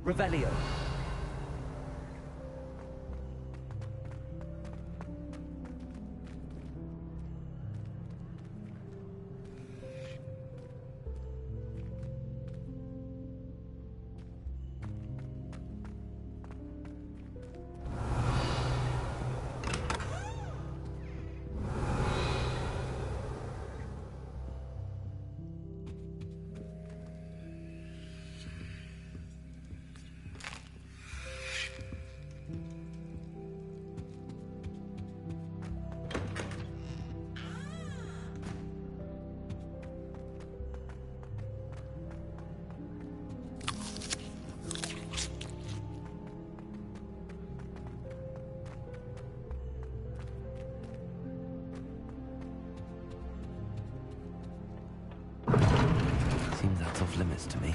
Speaker 10: Revelio.
Speaker 2: Seems that's off limits to me.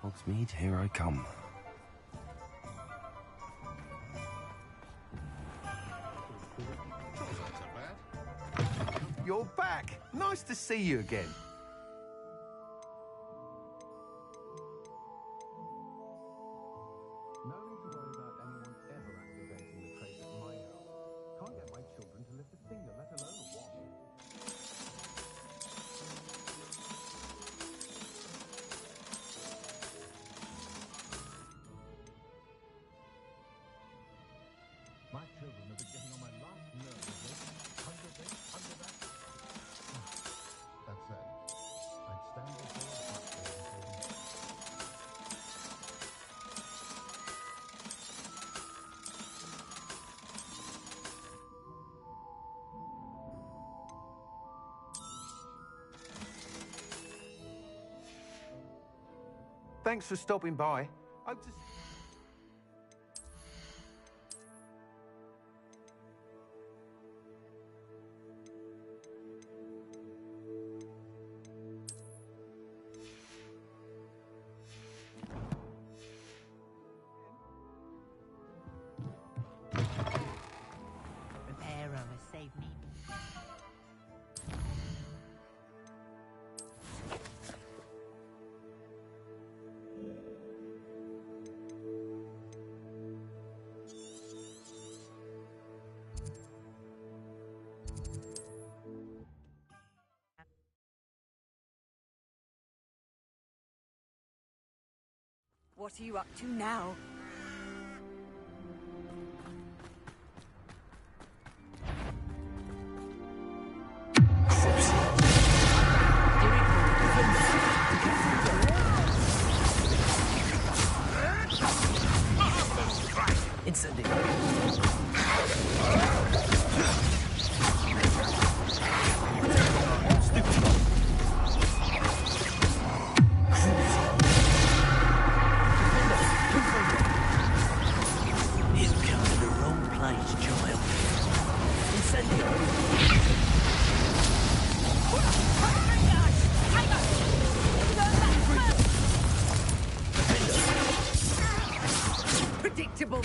Speaker 2: Hogsmeade, here I come.
Speaker 11: You're back! Nice to see you again. No need to worry about anyone ever activating the trace at my house. Can't get my children to lift a finger, let alone a wash. Thanks for stopping by. Hope to...
Speaker 7: Reparo has saved me.
Speaker 1: What are you up to now?
Speaker 7: Predictable.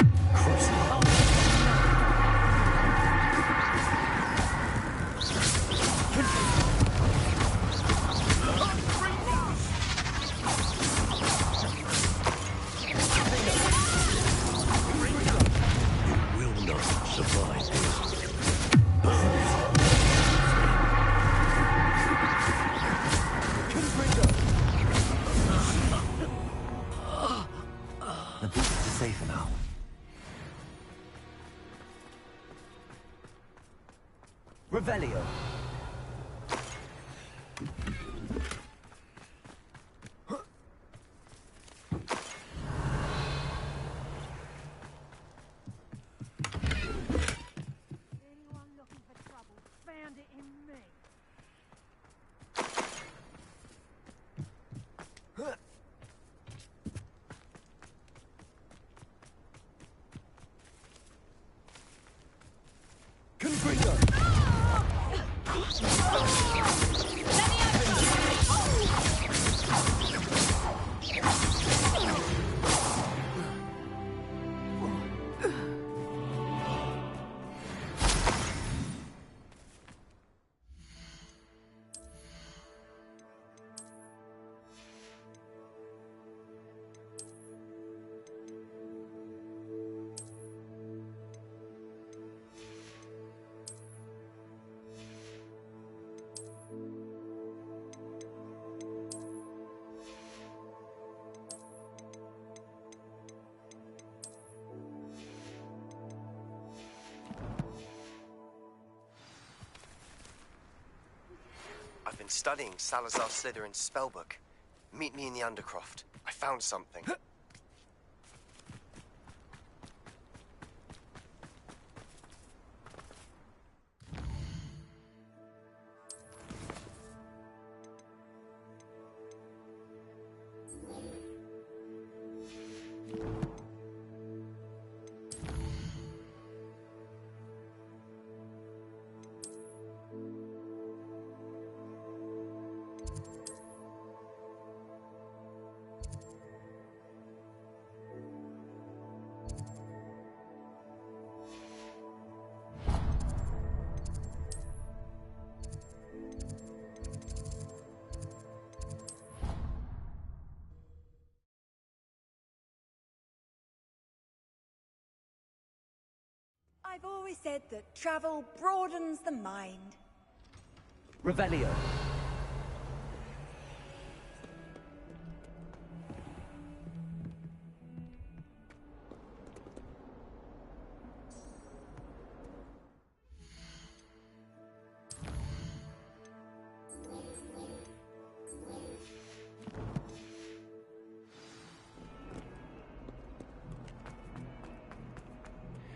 Speaker 2: The beasts are safer now.
Speaker 10: Revelio.
Speaker 5: I've been studying Salazar Slytherin's spellbook. Meet me in the Undercroft. I found something.
Speaker 1: I've always said that travel broadens the mind.
Speaker 10: Revelio.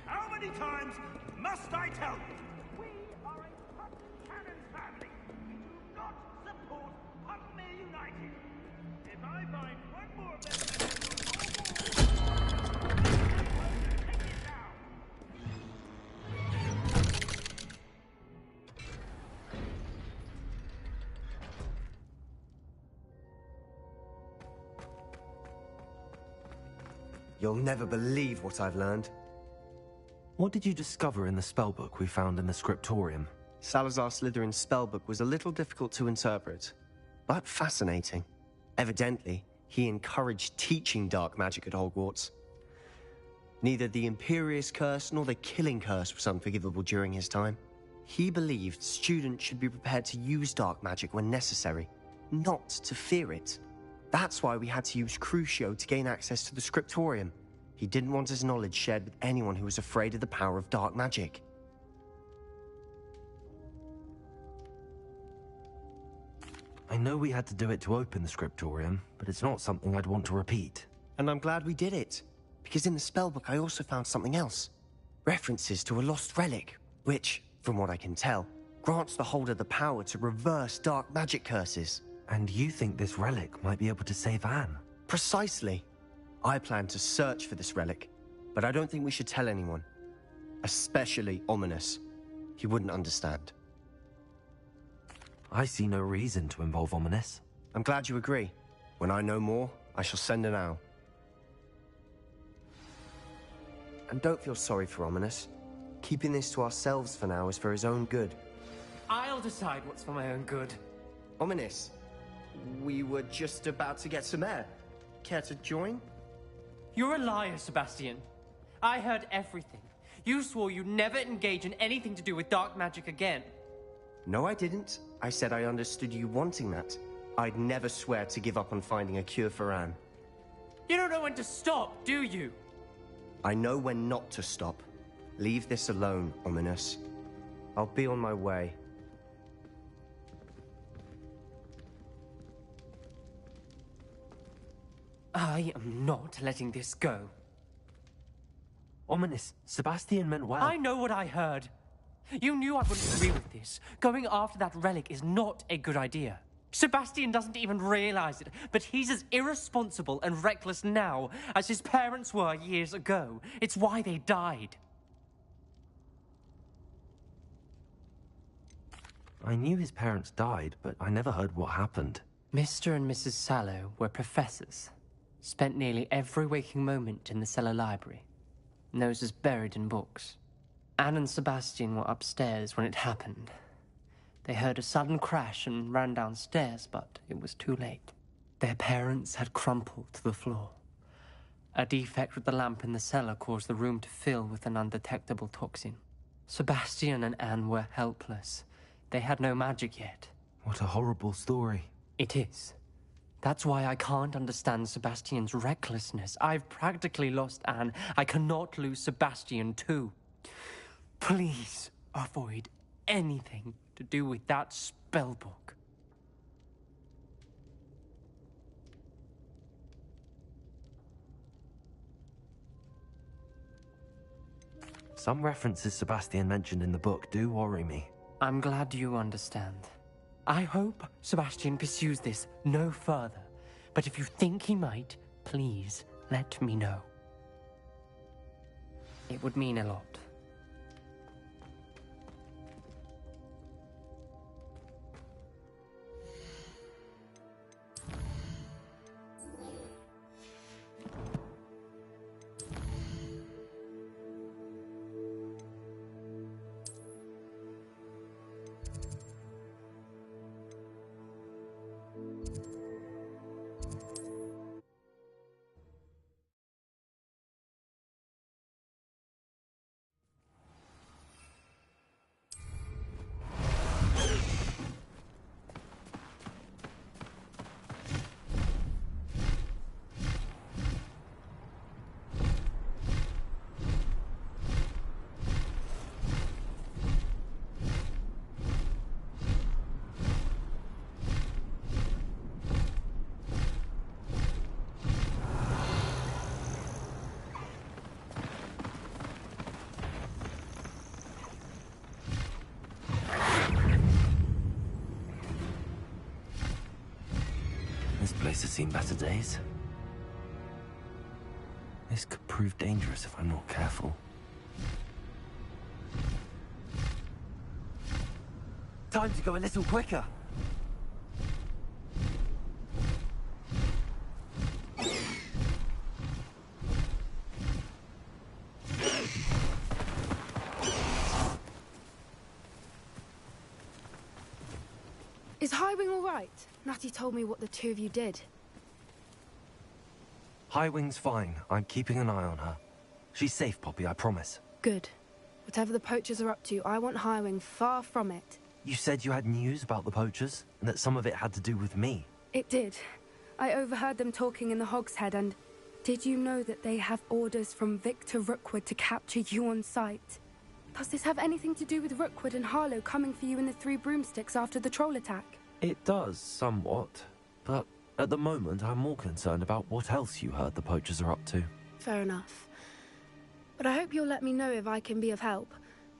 Speaker 16: How many times must I tell you? We are a Putney Cannon family. We do not support Putney United. If I find one more of them...
Speaker 5: You'll never believe what I've learned.
Speaker 2: What did you discover in the spellbook we found in the scriptorium?
Speaker 5: Salazar Slytherin's spellbook was a little difficult to interpret, but fascinating. Evidently, he encouraged teaching dark magic at Hogwarts. Neither the Imperious Curse nor the Killing Curse was unforgivable during his time. He believed students should be prepared to use dark magic when necessary, not to fear it. That's why we had to use Crucio to gain access to the scriptorium. He didn't want his knowledge shared with anyone who was afraid of the power of dark magic.
Speaker 2: I know we had to do it to open the scriptorium, but it's not something I'd want to repeat.
Speaker 5: And I'm glad we did it, because in the spellbook I also found something else. References to a lost relic, which, from what I can tell, grants the holder the power to reverse dark magic curses.
Speaker 2: And you think this relic might be able to save Anne?
Speaker 5: Precisely. I plan to search for this relic, but I don't think we should tell anyone. Especially Ominous. He wouldn't understand.
Speaker 2: I see no reason to involve Ominous.
Speaker 5: I'm glad you agree. When I know more, I shall send an owl. And don't feel sorry for Ominous. Keeping this to ourselves for now is for his own good.
Speaker 6: I'll decide what's for my own good.
Speaker 5: Ominous, we were just about to get some air. Care to join?
Speaker 6: You're a liar, Sebastian. I heard everything. You swore you'd never engage in anything to do with dark magic again.
Speaker 5: No, I didn't. I said I understood you wanting that. I'd never swear to give up on finding a cure for Anne.
Speaker 6: You don't know when to stop, do you?
Speaker 5: I know when not to stop. Leave this alone, Ominous. I'll be on my way.
Speaker 6: I am not letting this go.
Speaker 2: Ominous, Sebastian meant well.
Speaker 6: I know what I heard. You knew I wouldn't agree with this. Going after that relic is not a good idea. Sebastian doesn't even realize it, but he's as irresponsible and reckless now as his parents were years ago. It's why they died.
Speaker 2: I knew his parents died, but I never heard what happened.
Speaker 6: Mr. and Mrs. Sallow were professors. Spent nearly every waking moment in the cellar library. Noses buried in books. Anne and Sebastian were upstairs when it happened. They heard a sudden crash and ran downstairs, but it was too late. Their parents had crumpled to the floor. A defect with the lamp in the cellar caused the room to fill with an undetectable toxin. Sebastian and Anne were helpless. They had no magic yet.
Speaker 2: What a horrible story.
Speaker 6: It is. That's why I can't understand Sebastian's recklessness. I've practically lost Anne. I cannot lose Sebastian too. Please avoid anything to do with that spellbook.
Speaker 2: Some references Sebastian mentioned in the book do worry me.
Speaker 6: I'm glad you understand. I hope Sebastian pursues this no further. But if you think he might, please let me know. It would mean a lot.
Speaker 2: This place has seen better days. This could prove dangerous if I'm not careful. Time to go a little quicker.
Speaker 14: Is Highwing all right? Natty told me what the two of you did.
Speaker 2: Highwing's fine. I'm keeping an eye on her. She's safe, Poppy, I promise.
Speaker 14: Good. Whatever the poachers are up to, I want Highwing far from it.
Speaker 2: You said you had news about the poachers, and that some of it had to do with me.
Speaker 14: It did. I overheard them talking in the Hogshead, and did you know that they have orders from Victor Rookwood to capture you on sight? Does this have anything to do with Rookwood and Harlow coming for you in the Three Broomsticks after the troll attack?
Speaker 2: It does, somewhat. But at the moment, I'm more concerned about what else you heard the poachers are up to.
Speaker 14: Fair enough. But I hope you'll let me know if I can be of help,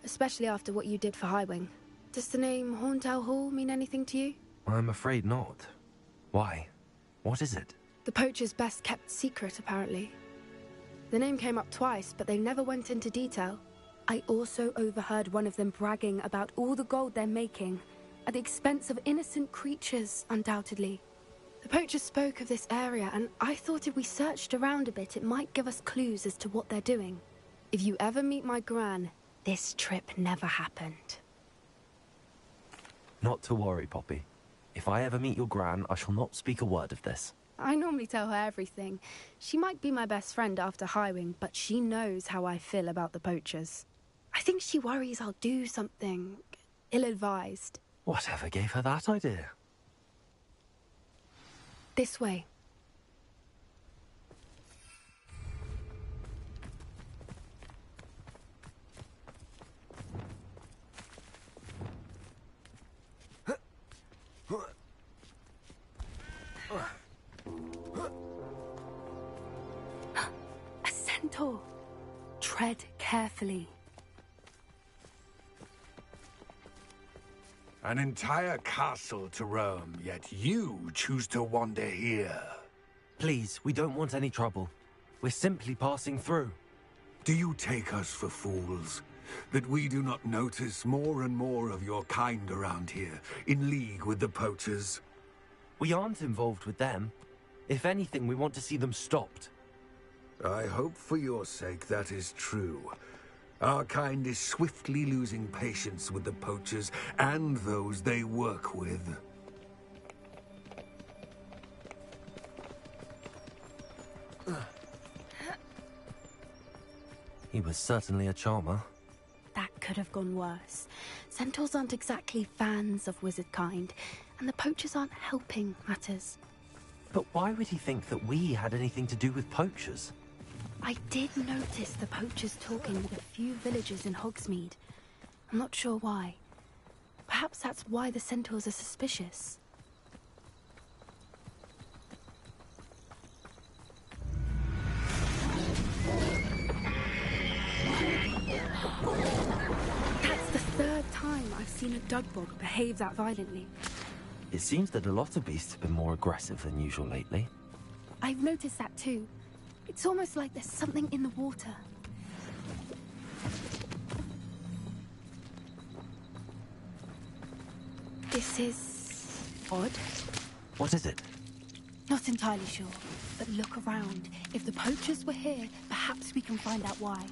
Speaker 14: especially after what you did for Highwing. Does the name Horntail Hall mean anything to you?
Speaker 2: I'm afraid not. Why? What is it?
Speaker 14: The poachers' best kept secret, apparently. The name came up twice, but they never went into detail. I also overheard one of them bragging about all the gold they're making, at the expense of innocent creatures, undoubtedly. The poachers spoke of this area, and I thought if we searched around a bit, it might give us clues as to what they're doing. If you ever meet my gran, this trip never happened.
Speaker 2: Not to worry, Poppy. If I ever meet your gran, I shall not speak a word of this.
Speaker 14: I normally tell her everything. She might be my best friend after Highwing, but she knows how I feel about the poachers. I think she worries I'll do something ill-advised.
Speaker 2: Whatever gave her that idea?
Speaker 14: This way. A centaur. Tread carefully.
Speaker 11: An entire castle to roam, yet you choose to wander here.
Speaker 2: Please, we don't want any trouble. We're simply passing through.
Speaker 11: Do you take us for fools? That we do not notice more and more of your kind around here, in league with the poachers?
Speaker 2: We aren't involved with them. If anything, we want to see them stopped.
Speaker 11: I hope for your sake that is true. Our kind is swiftly losing patience with the poachers and those they work with.
Speaker 2: He was certainly a charmer.
Speaker 14: That could have gone worse. Centaurs aren't exactly fans of wizard kind, and the poachers aren't helping matters.
Speaker 2: But why would he think that we had anything to do with poachers?
Speaker 14: I did notice the poachers talking with a few villagers in Hogsmeade. I'm not sure why. Perhaps that's why the centaurs are suspicious. That's the third time I've seen a dugbog behave that violently.
Speaker 2: It seems that a lot of beasts have been more aggressive than usual lately.
Speaker 14: I've noticed that too. It's almost like there's something in the water. This is odd.
Speaker 2: What is it?
Speaker 14: Not entirely sure, but look around. If the poachers were here, perhaps we can find out why.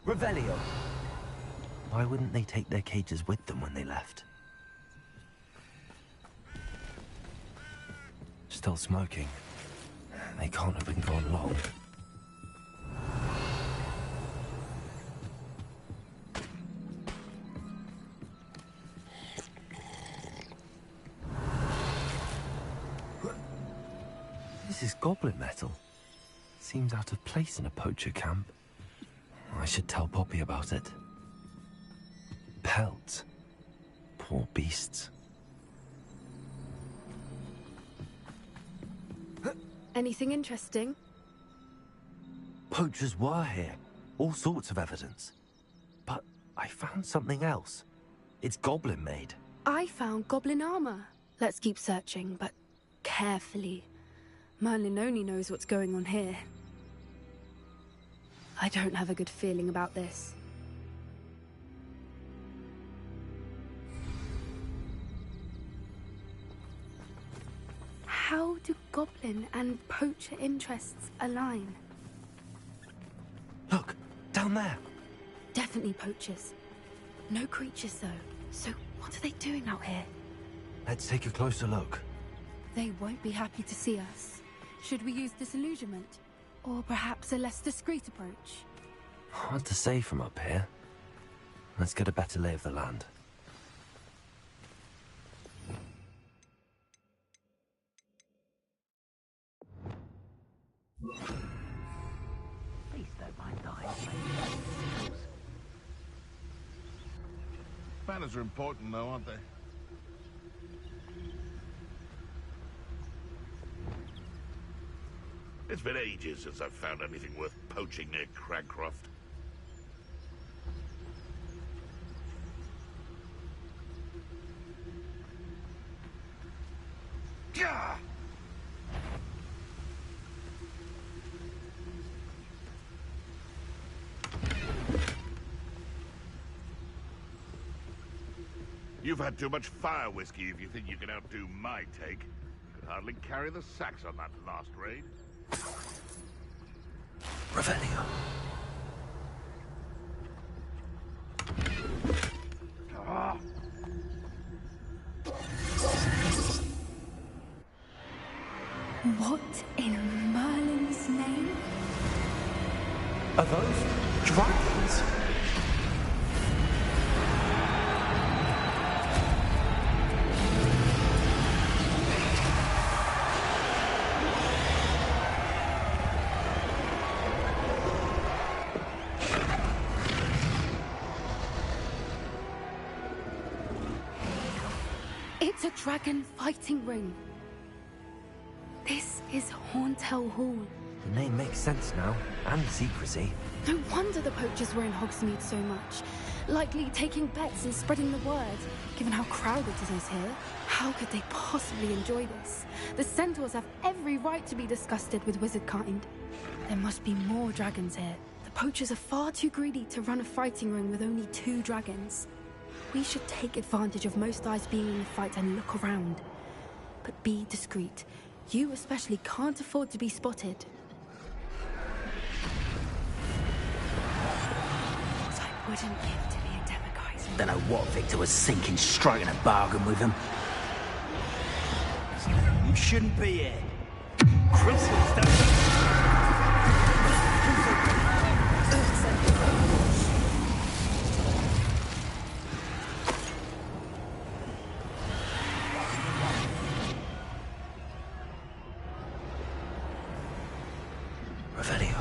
Speaker 10: Revelio.
Speaker 2: Why wouldn't they take their cages with them when they left? Still smoking. They can't have been gone long. This is goblin metal. Seems out of place in a poacher camp. I should tell Poppy about it. Pelts. Poor beasts.
Speaker 14: Anything interesting?
Speaker 2: Poachers were here. All sorts of evidence. But I found something else. It's goblin made.
Speaker 14: I found goblin armor. Let's keep searching, but carefully. Merlin only knows what's going on here. I don't have a good feeling about this. How do goblin and poacher interests align?
Speaker 2: Look, down there.
Speaker 14: Definitely poachers. No creatures, though. So what are they doing out here?
Speaker 2: Let's take a closer look.
Speaker 14: They won't be happy to see us. Should we use disillusionment? Or perhaps a less discreet approach?
Speaker 2: Hard to say from up here. Let's get a better lay of the land.
Speaker 9: Please don't mind dying.
Speaker 17: Manners are important, though, aren't they?
Speaker 16: It's been ages since I've found anything worth poaching near Cragcroft. Gah! You've had too much fire whiskey if you think you can outdo my take. You could hardly carry the sacks on that last raid.
Speaker 2: Revelio.
Speaker 14: What in Merlin's name?
Speaker 2: Are those dragons?
Speaker 14: It's a dragon fighting ring. This is Horntail Hall.
Speaker 2: The name makes sense now, and the secrecy.
Speaker 14: No wonder the poachers were in Hogsmeade so much. Likely taking bets and spreading the word, given how crowded it is here. How could they possibly enjoy this? The centaurs have every right to be disgusted with wizard kind. There must be more dragons here. The poachers are far too greedy to run a fighting ring with only 2 dragons. We should take advantage of most eyes being in the fight and look around. But be discreet. You especially can't afford to be spotted. What I wouldn't give to be a demiguise.
Speaker 9: Don't know what Victor was thinking, striking a bargain with him.
Speaker 10: You shouldn't be here. Crystals don't...
Speaker 2: Revelio.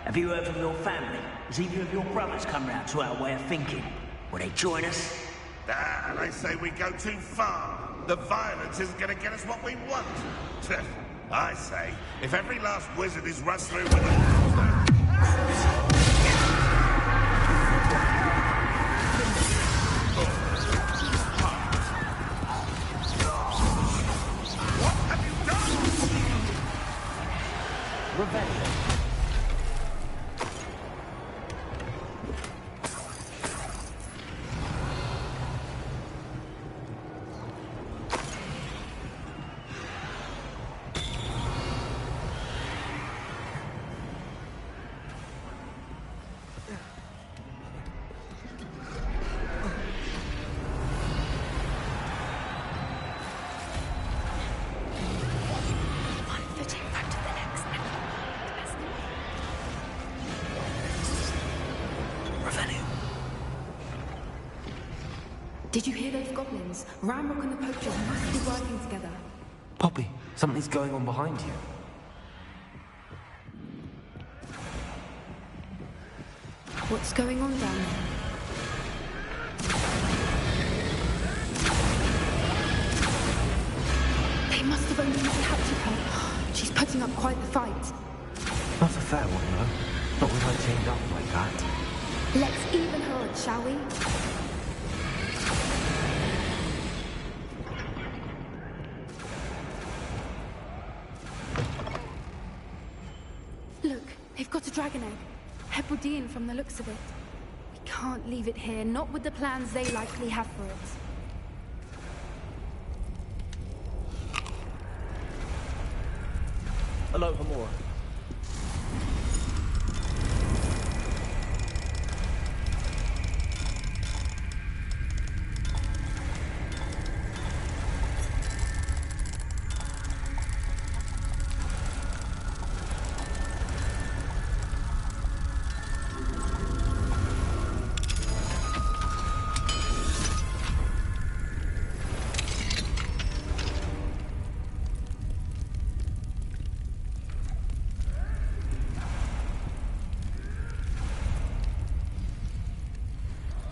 Speaker 9: Have you heard from your family? Has either of your brothers come round to our way of thinking? Will they join us?
Speaker 16: Ah, they say we go too far. The violence isn't going to get us what we want. I say, if every last wizard is rushed through with a...
Speaker 14: Did you hear those goblins? Ramrock and the poachers must be working together.
Speaker 2: Poppy, something's going on behind you.
Speaker 14: What's going on down there? They must have only captured her. She's putting up quite the fight.
Speaker 2: Not a fair one, though. Not with her chained up like that.
Speaker 14: Let's even her odds, shall we? Look, they've got a dragon egg. Hebridean from the looks of it. We can't leave it here, not with the plans they likely have for it.
Speaker 5: Aloha more.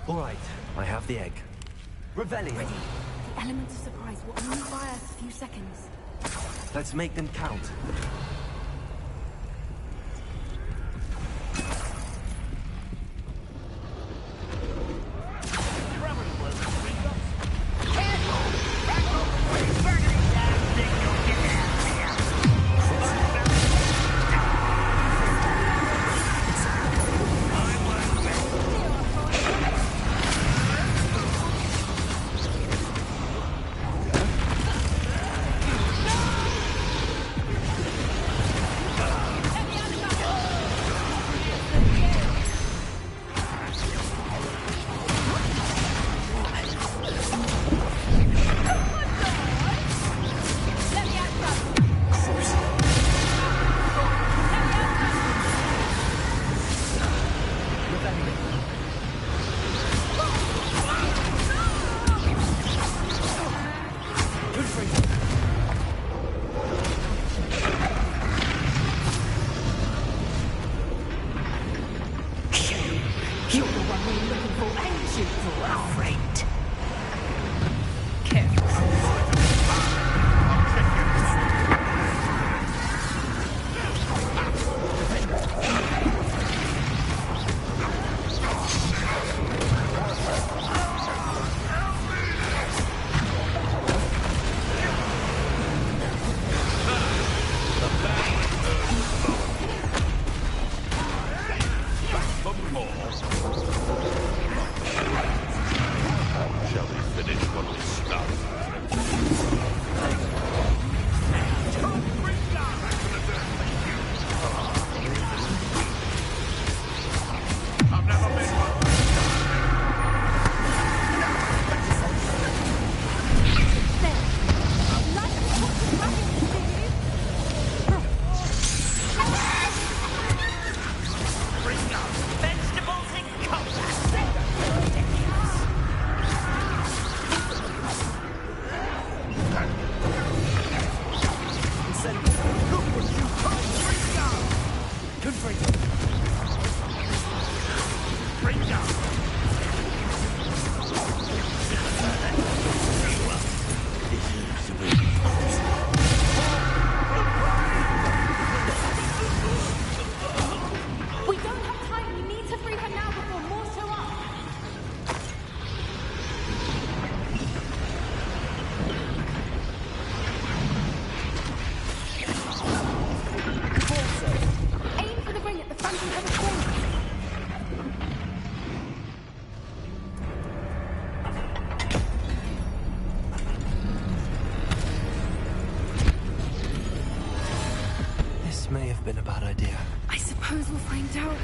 Speaker 2: All right, I have the egg.
Speaker 5: Revelio.
Speaker 14: Ready. The element of surprise will only buy us a few seconds.
Speaker 2: Let's make them count. May have been a bad idea.
Speaker 14: I suppose we'll find out.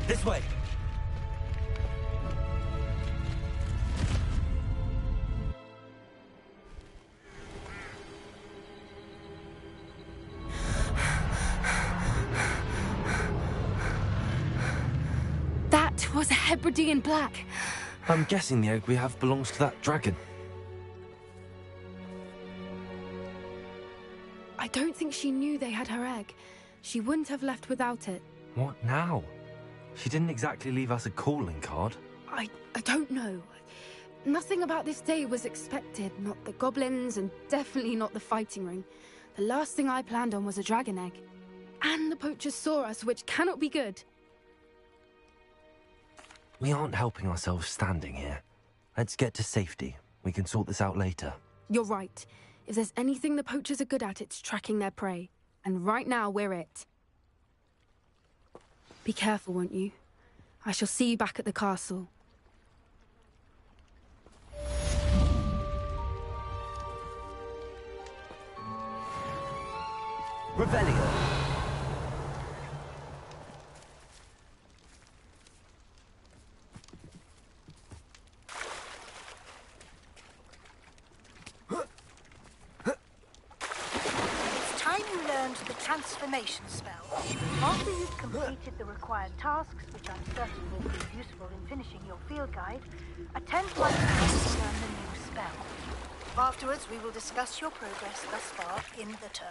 Speaker 5: This way.
Speaker 14: Hebridean black.
Speaker 2: I'm guessing the egg we have belongs to that dragon.
Speaker 14: I don't think she knew they had her egg. She wouldn't have left without it.
Speaker 2: What now? She didn't exactly leave us a calling card.
Speaker 14: I don't know. Nothing about this day was expected. Not the goblins, and definitely not the fighting ring. The last thing I planned on was a dragon egg. And the poachers saw us, which cannot be good.
Speaker 2: We aren't helping ourselves standing here. Let's get to safety. We can sort this out later.
Speaker 14: You're right. If there's anything the poachers are good at, it's tracking their prey. And right now, we're it. Be careful, won't you? I shall see you back at the castle.
Speaker 2: Revelio!
Speaker 17: It's time you learned the transformation spell. After you've completed the required tasks, which I'm certain will be useful in finishing your field guide, attend my class to learn the new spell. Afterwards, we will discuss your progress thus far in the term.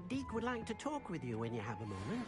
Speaker 7: Deke would like to talk with you when you have a moment.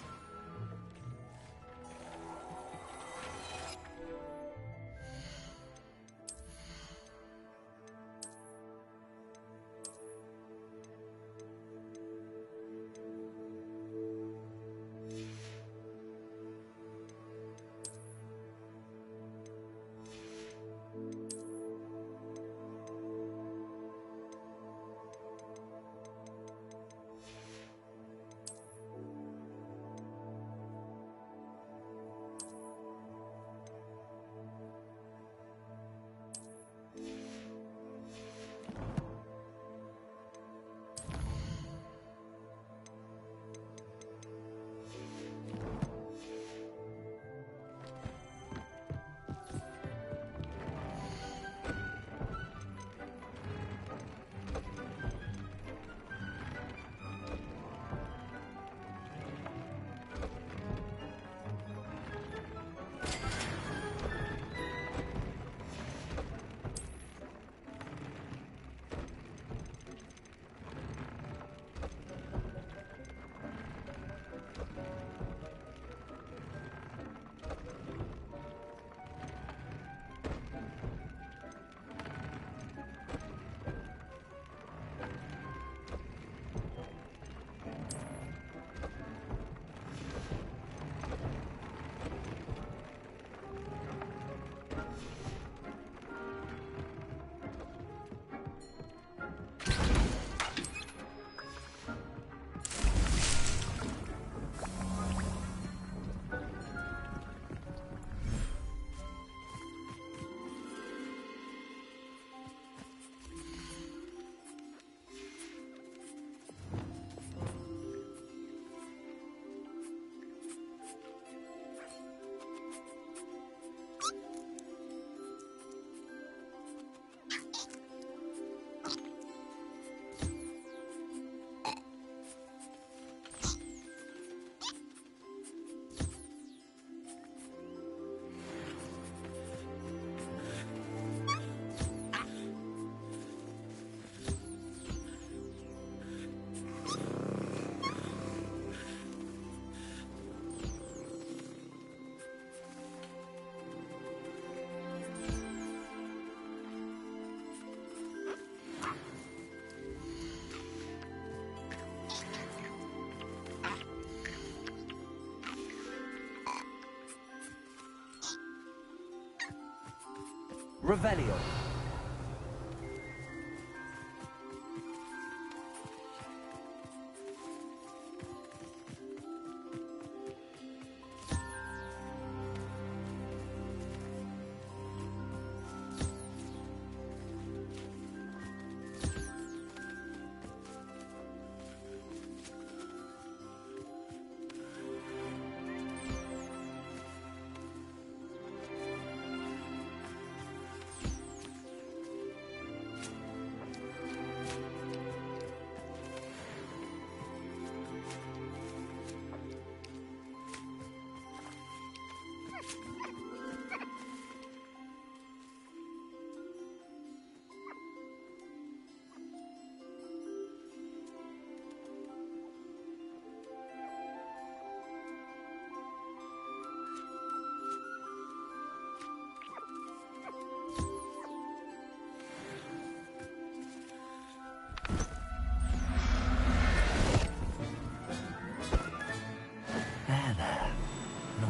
Speaker 2: Revelio.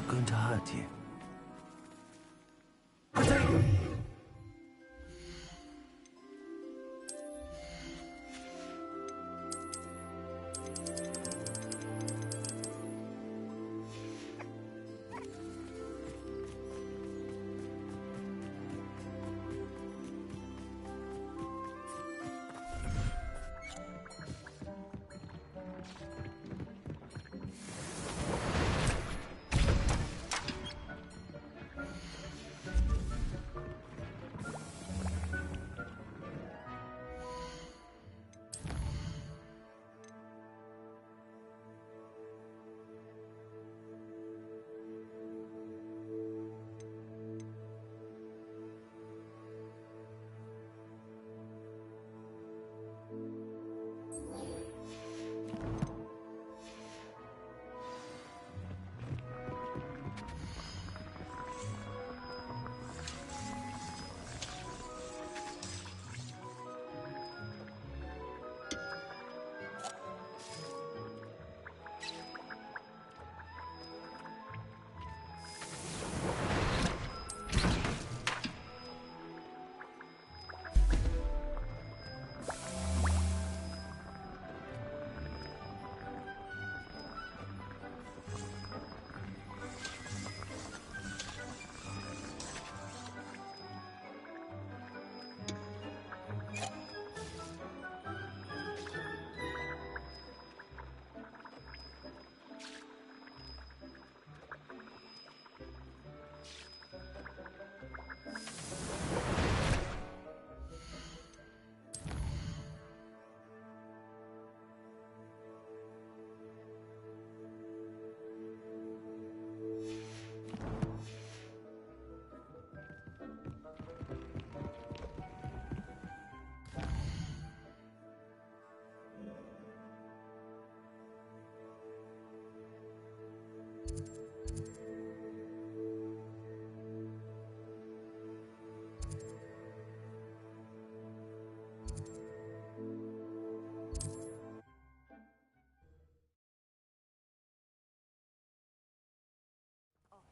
Speaker 2: not going to hurt you.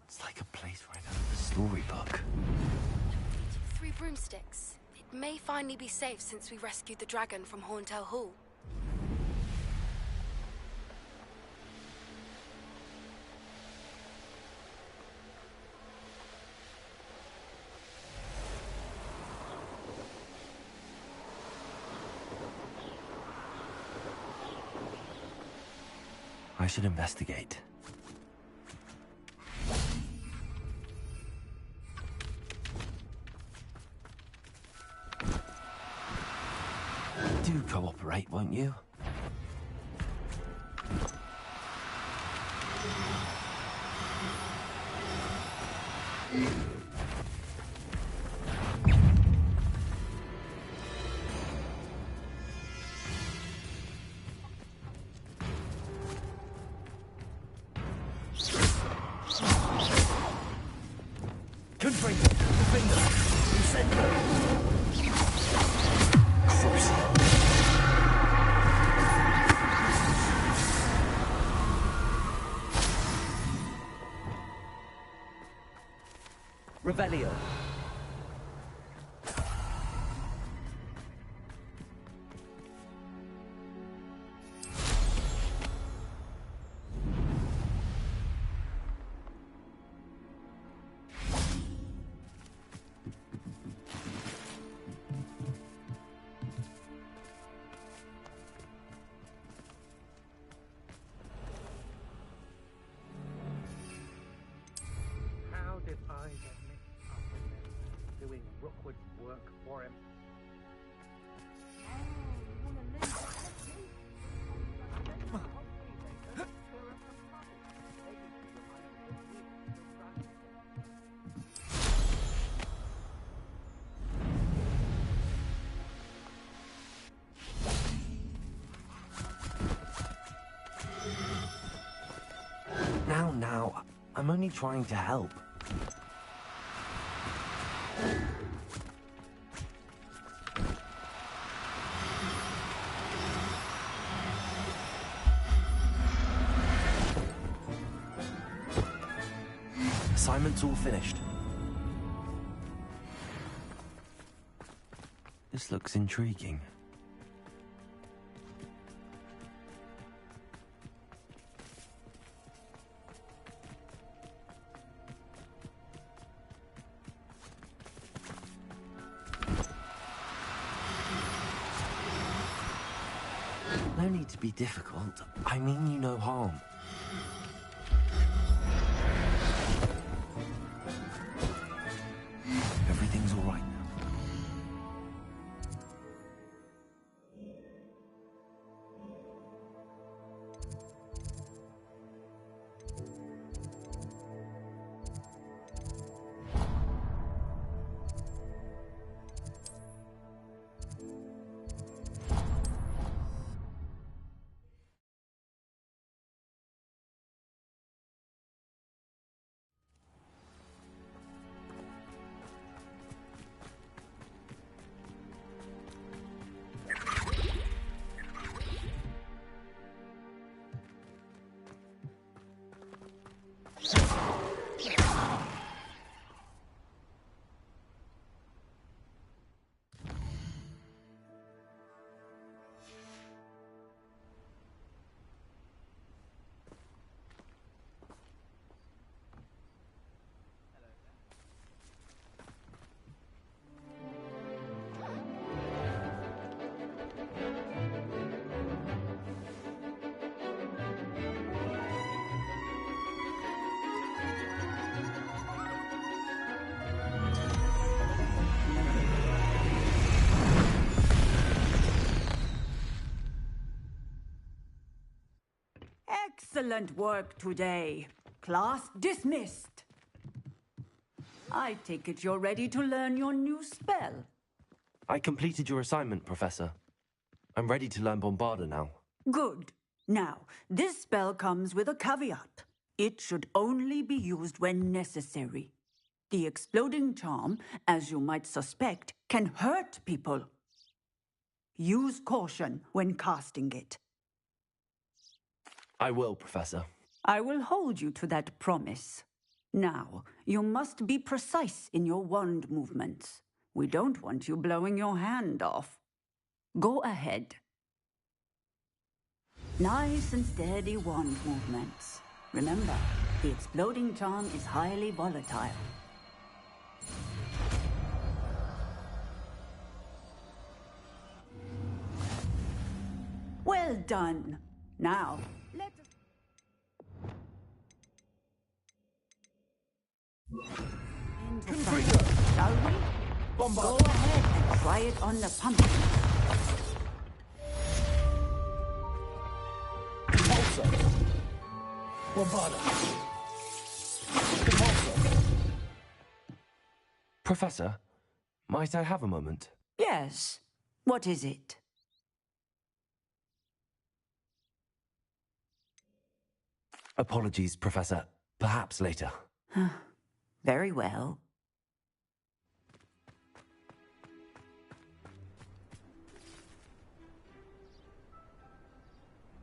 Speaker 2: It's like a place right out of a storybook.
Speaker 14: 3 broomsticks. It may finally be safe since we rescued the dragon from Horntail Hall.
Speaker 2: I should investigate. Do cooperate, won't you?
Speaker 6: Revelio.
Speaker 3: How did I get mixed up with him, doing Rookwood's work for him?
Speaker 2: Now, I'm only trying to help. Assignment's all finished. This looks intriguing. No need to be difficult. I mean you no harm. Everything's all right now.
Speaker 15: Excellent work today. Class dismissed. I take it you're ready to learn your new spell.
Speaker 2: I completed your assignment, Professor. I'm ready to learn Bombarda now.
Speaker 15: Good. Now, this spell comes with a caveat. It should only be used when necessary. The exploding charm, as you might suspect, can hurt people. Use caution when casting it.
Speaker 2: I will, Professor.
Speaker 15: I will hold you to that promise. Now, you must be precise in your wand movements. We don't want you blowing your hand off. Go ahead. Nice and steady wand movements. Remember, the exploding charm is highly volatile. Well done. Now, let us... Shall we? Go ahead and try it on the pumpkin.
Speaker 10: Compulso. Bombarda. Compulso.
Speaker 2: Professor, might I have a moment?
Speaker 15: Yes. What is it?
Speaker 2: Apologies, Professor. Perhaps later.
Speaker 15: Very well.